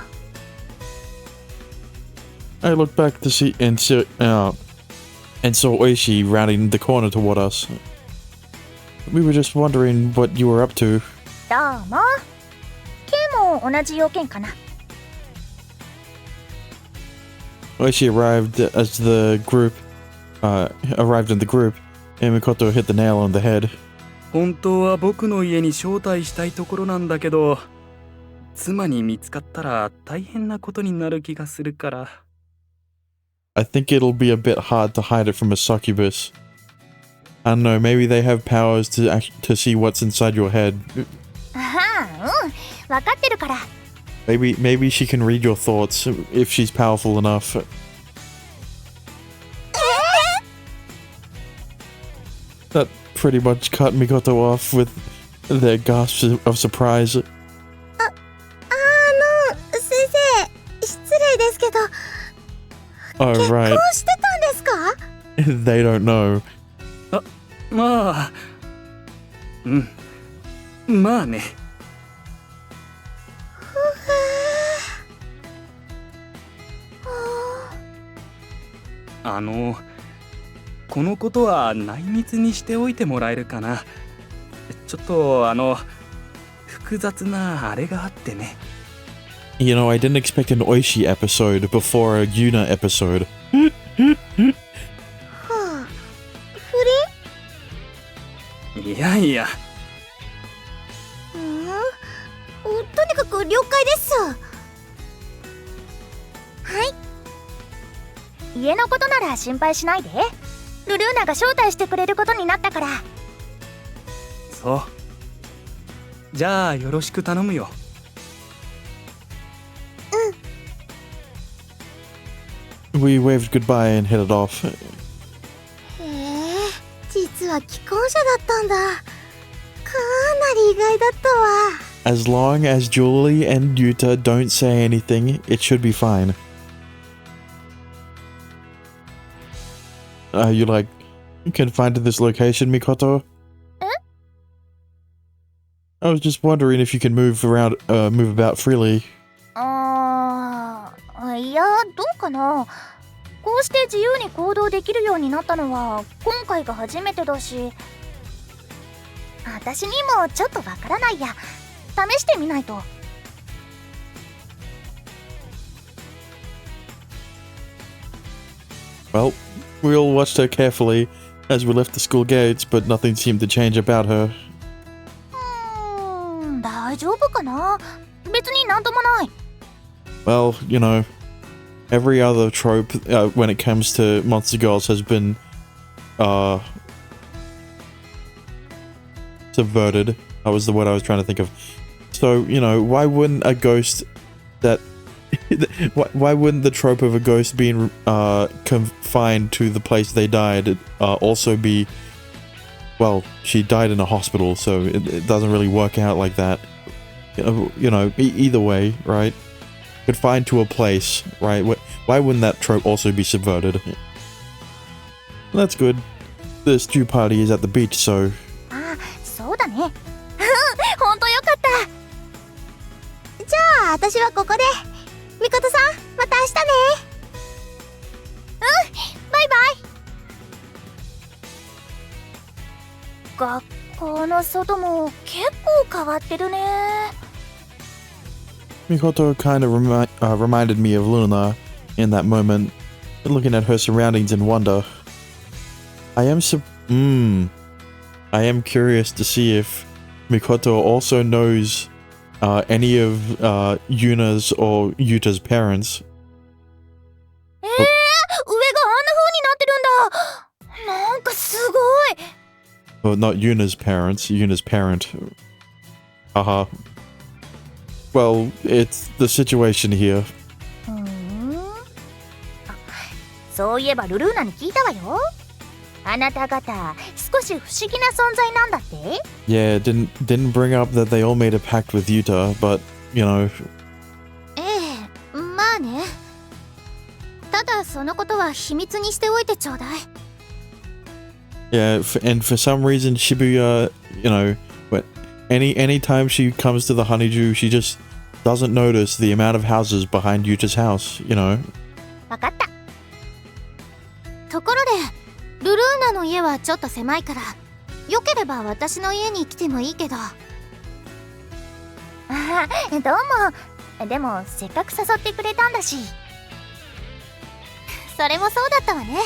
I looked back to see and saw Oishi rounding the corner toward us. We were just wondering what you were up to. どうも。 K も同じ要件かな。 Oishi arrived as the group arrived in the group, and Mikoto hit the nail on the head. 本当は僕の家に招待したいところなんだけど、妻に見つかったら大変なことになる気がするから。I think it'll be a bit hard to hide it from a succubus. I don't know, maybe they have powers to see what's inside your head. 分かってるから。 Maybe she can read your thoughts if she's powerful enough. That pretty much cut Mikoto off with their gasps of surprise. 先生、失礼ですけど、 Oh, 結 right. 婚してたんですか？ They don't know. まあ、まあね。このことは内密にしておいてもらえるかな。ちょっと複雑なあれがあってね。You know, I didn't expect an Oishi episode before a Yuna episode. はあ、不倫？とにかく了解です。はい。家のことなら心配しないで。ルルーナが招待してくれることになったから。そう。じゃあよろしく頼むよ。We waved goodbye and headed off. へえ、実は既婚者だったんだ。かなり意外だったわ。As long as Julie and Yuta don't say anything, it should be fine. Are you like confined to this location, Mikoto? I was just wondering if you can move about freely. いや、どうかな。こうして自由に行動できるようになったのは今回が初めてだし、私にもちょっとわからないや。試してみないと。Well, we all watched her carefully as we left the school gates, but nothing seemed to change about her. 大丈夫かな。別になんともない。Well, you know, every other trope when it comes to monster girls has been subverted. That was the word I was trying to think of. So, you know, why wouldn't a ghost that why wouldn't the trope of a ghost being confined to the place they died also be, well, she died in a hospital, so it doesn't really work out like that. You know, either way, right? Confined to a place, right? Why wouldn't that trope also be subverted? That's good. The stew party is at the beach, so... あ、そうだね。ほんとよかった。じゃあ私はここで。ミコトさん、また明日ね。バイバイ。学校の外も結構変わってるね。Mikoto kind of reminded me of Luna in that moment, looking at her surroundings in wonder. I am curious to see if Mikoto also knows any of Yuna's or Yuta's parents. 上があんな風になってるんだ。なんかすごい。Well, not Yuna's parents, Yuna's parent. Haha. Well, it's the situation here. そういえばルルーナに聞いたわよ。あなた方少し不思議な存在なんだって。 Yeah, didn't bring up that they all made a pact with Yuta, but, you know... ええ、まあね。ただそのことは秘密にしておいてちょうだい。Yeah, and for some reason Shibuya, you know, anytime she comes to the honeydew, she just doesn't notice the amount of houses behind Yuta's house, you know. わかった。ところで、ルルーナの家はちょっと狭いから、よければ私の家に来てもいいけど。ああ、どうも。でもせっかく誘ってくれたんだし。それもそうだったわね。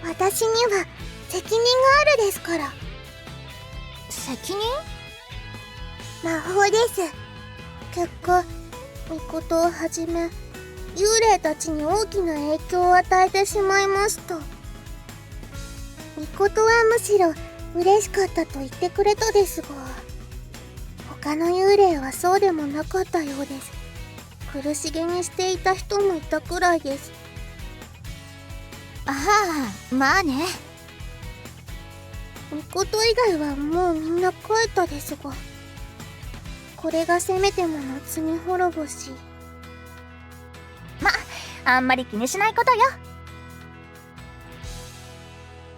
私には責任があるですから。責任？魔法です。結果、ミコトをはじめ幽霊たちに大きな影響を与えてしまいました。ミコトはむしろ嬉しかったと言ってくれたですが、他の幽霊はそうでもなかったようです。苦しげにしていた人もいたくらいです。ああ、まあね。ミコト以外はもうみんな帰ったですが、これがせめてもの罪滅ぼし。あんまり気にしないことよ。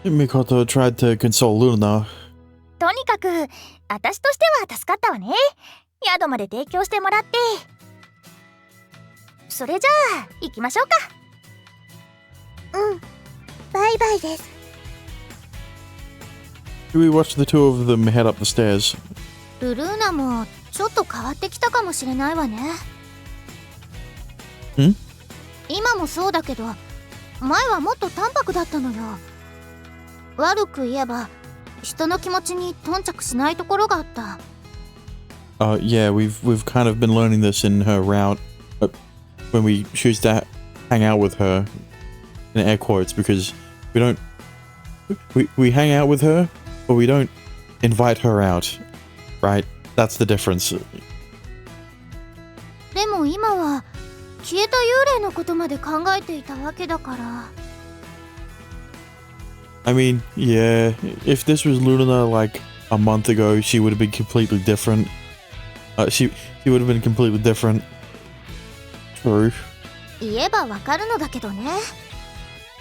Mikoto tried to console Luna. とにかく私としては助かったわね。宿まで提供してもらって。それじゃあ行きましょうか。うん、バイバイです。We watched the two of them head up the stairs. ルルーナもちょっと変わってきたかもしれないわね。ん？今もそうだけど、前はもっと淡白だったのよ。悪く言えば人の気持ちに頓着しないところがあった。Yeah, we've kind of been learning this in her route, when we choose to hang out with her, in air quotes, because we hang out with her, but we don't invite her out, right? That's the difference. でも今は消えた幽霊のことまで考えていたわけだから。I mean, yeah, if this was Luna like a month ago, she would have been completely different. She would have been completely different. True. 言えばわかるのだけどね。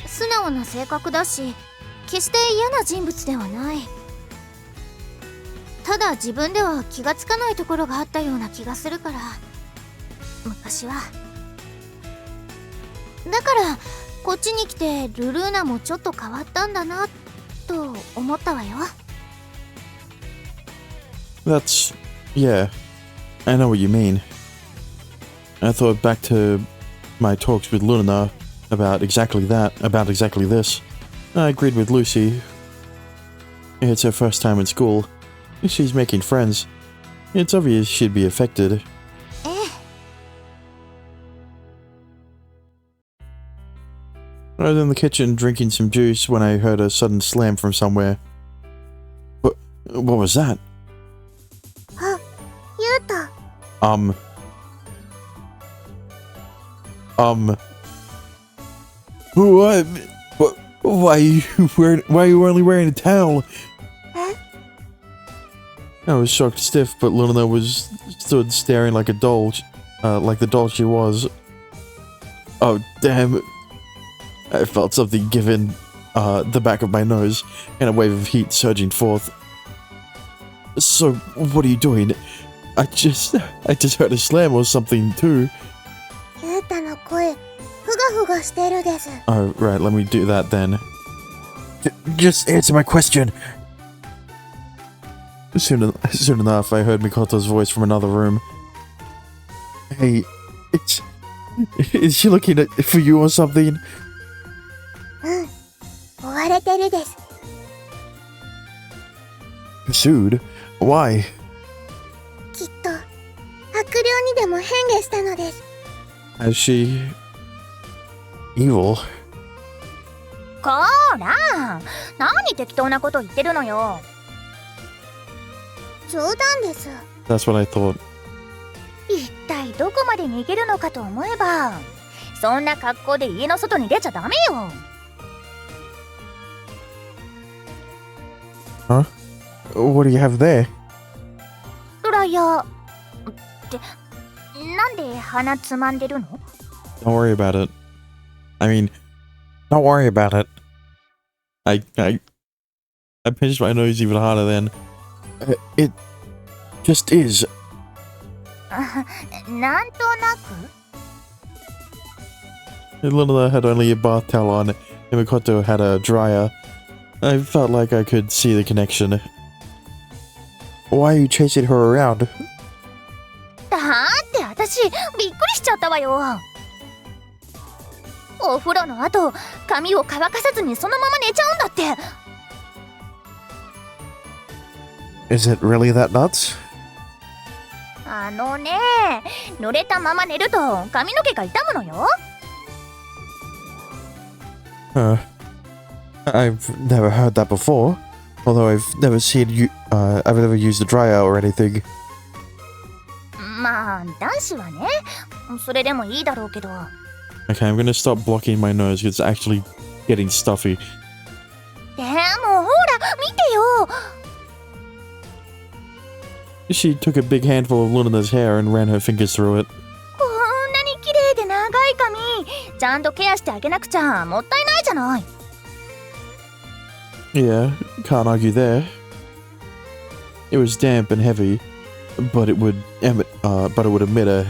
素直な性格だし、決して嫌な人物ではない。ただ自分では気がつかないところがあったような気がするから、昔は。だからこっちに来てルルーナもちょっと変わったんだなと思ったわよ。Yeah, I know what you mean. I thought back to my talks with Luna about exactly this. I agreed with Lucy. It's her first time in school. She's making friends. It's obvious she'd be affected. I was in the kitchen drinking some juice when I heard a sudden slam from somewhere. What was that? ユウタ。What? Why are you only wearing a towel? I was shocked stiff, but Luna stood staring like a doll, like the doll she was. Oh, damn. I felt something give in the back of my nose, and a wave of heat surging forth. So, what are you doing? I just heard a slam or something too. ユウタの声、ふがふがしてるです。 Oh, right, let me do that then. Just answer my question. Soon enough, I heard Mikoto's voice from another room. Hey, is she looking for you or something? 追われてるです。 Pursued? Why? きっと悪霊にでも変化したのです。 Has she... evil? こーら、何適当なこと言ってるのよ。冗談です。 That's what I thought. 一体どこまで逃げるのかと思えば、そんな格好で家の外に出ちゃダメよ。Huh? What do you have there? ドライヤーってなんで鼻つまんでるの？ Don't worry about it. I mean, don't worry about it. I pinched my nose even harder then. It just is. なんとなく Luna had only a bath towel on, and Mikoto had a dryer. I felt like I could see the connection. Why are you chasing her around? だって私びっくりしちゃったわよ。お風呂の後髪を乾かさずにそのまま寝ちゃうんだって。 Is it really that nuts? あのね、濡れたまま寝ると髪の毛が傷むのよ。I've never heard that before. Although I've never seen you. I've never used a dryer or anything. まあ男子はね、それでもいいだろうけど。 Okay, I'm gonna stop blocking my nose because it's actually getting stuffy. でもほら見てよ。 She took a big handful of Luna's hair and ran her fingers through it. こんなに綺麗で長い髪、ちゃんとケアしてあげなくちゃもったいないじゃない。 Yeah, can't argue there. It was damp and heavy, but it would emit a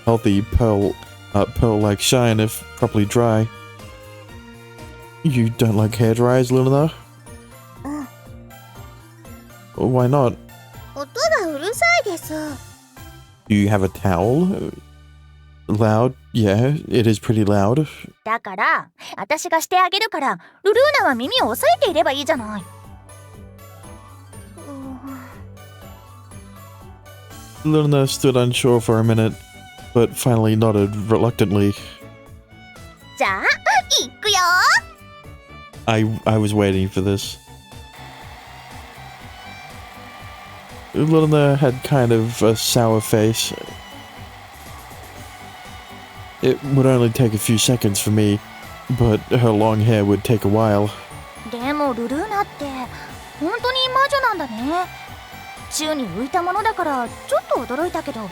healthy pearl-like shine if properly dry. You don't like hair dryers, Luna? Why not? 音がうるさいです。 Do you have a towel? Loud? Yeah, it is pretty loud. だから私がしてあげるからルルーナは耳を押さえていればいいじゃない。Luna stood unsure for a minute, but finally nodded reluctantly. じゃあ行くよ。 I was waiting for this. Luna had kind of a sour face. It would only take a few seconds for me, but her long hair would take a while. でもルルーナって本当に魔女なんだね。宙に浮いたものだからちょっと驚いたけど。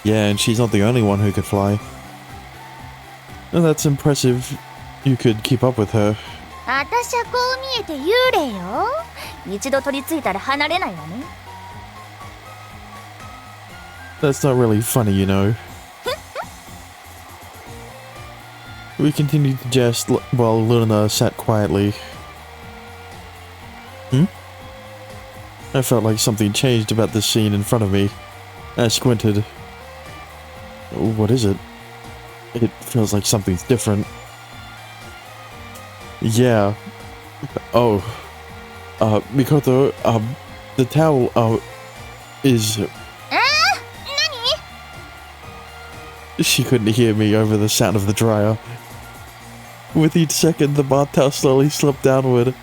Yeah, and she's not the only one who could fly. And that's impressive. You could keep up with her. 私はこう見えて幽霊よ。一度取り付いたら離れないわね。 That's not really funny, you know. We continued to jest while Luna sat quietly. I felt like something changed about the scene in front of me. I squinted. What is it? It feels like something's different. Yeah. Oh. Mikoto, the towel, is... She couldn't hear me over the sound of the dryer. With each second, the bath towel slowly slipped downward.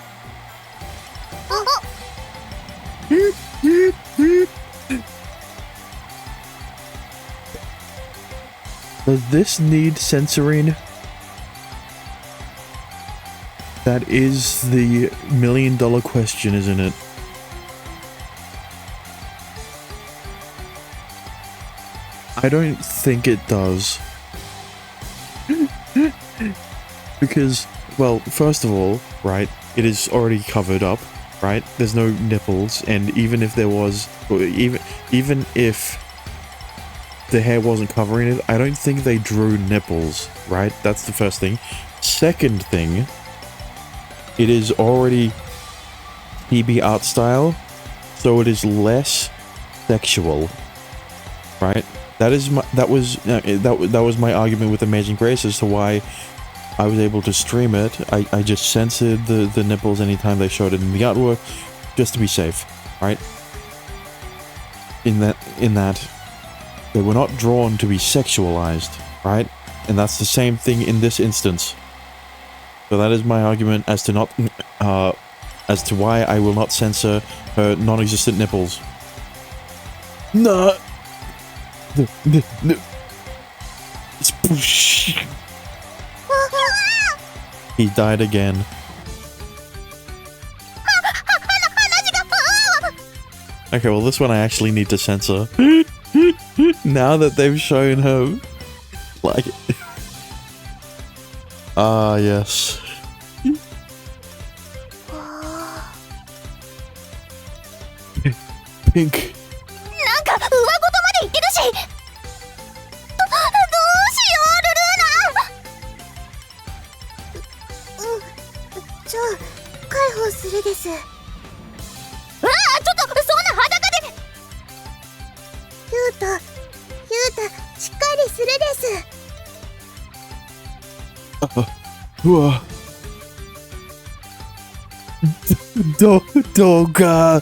Does this need censoring? That is the million-dollar question, isn't it? I don't think it does. Because, well, first of all, right, it is already covered up, right? There's no nipples, and even if there was, or even if the hair wasn't covering it, I don't think they drew nipples, right? That's the first thing. Second thing, it is already TB art style, so it is less sexual, right? That was my argument with Amazing Grace as to why I was able to stream it. I just censored the nipples anytime they showed it in the artwork, just to be safe, right? In that they were not drawn to be sexualized, right? And that's the same thing in this instance. So that is my argument as to as to why I will not censor her non-existent nipples. No. He died again. Okay, well this one I actually need to censor. Now that they've shown her, like, ah, yes. Pink. なんか上ごとまでいってるし。どうしようルルーナ。じゃあ解放するです。うわあ、ちょっとそんな裸で。ユータしっかりするです。うわ。どうか。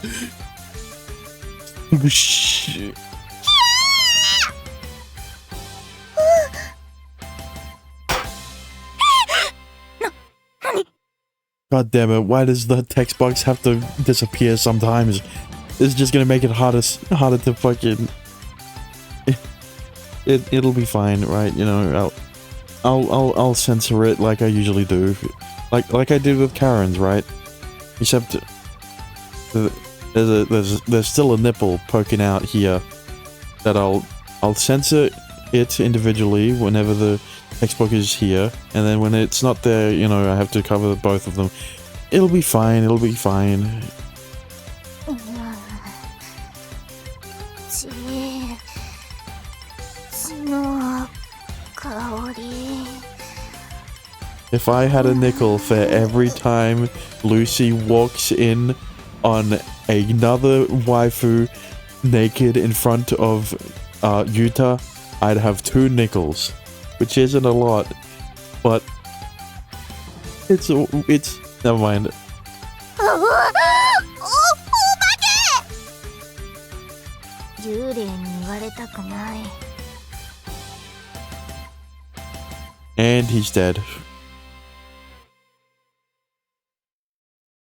し。God damn it, why does the text box have to disappear sometimes? It's just gonna make it harder to fucking... It'll be fine, right? You know, I'll censor it like I usually do. Like I did with Karen's, right? Except there's still a nipple poking out here that I'll censor it individually whenever the textbook is here, and then when it's not there, you know, I have to cover both of them. It'll be fine, it'll be fine. If I had a nickel for every time Lucy walks in on another waifu naked in front of Yuta, I'd have 2 nickels, which isn't a lot, but it's never mind. 幽霊に言われたくない。 And he's dead.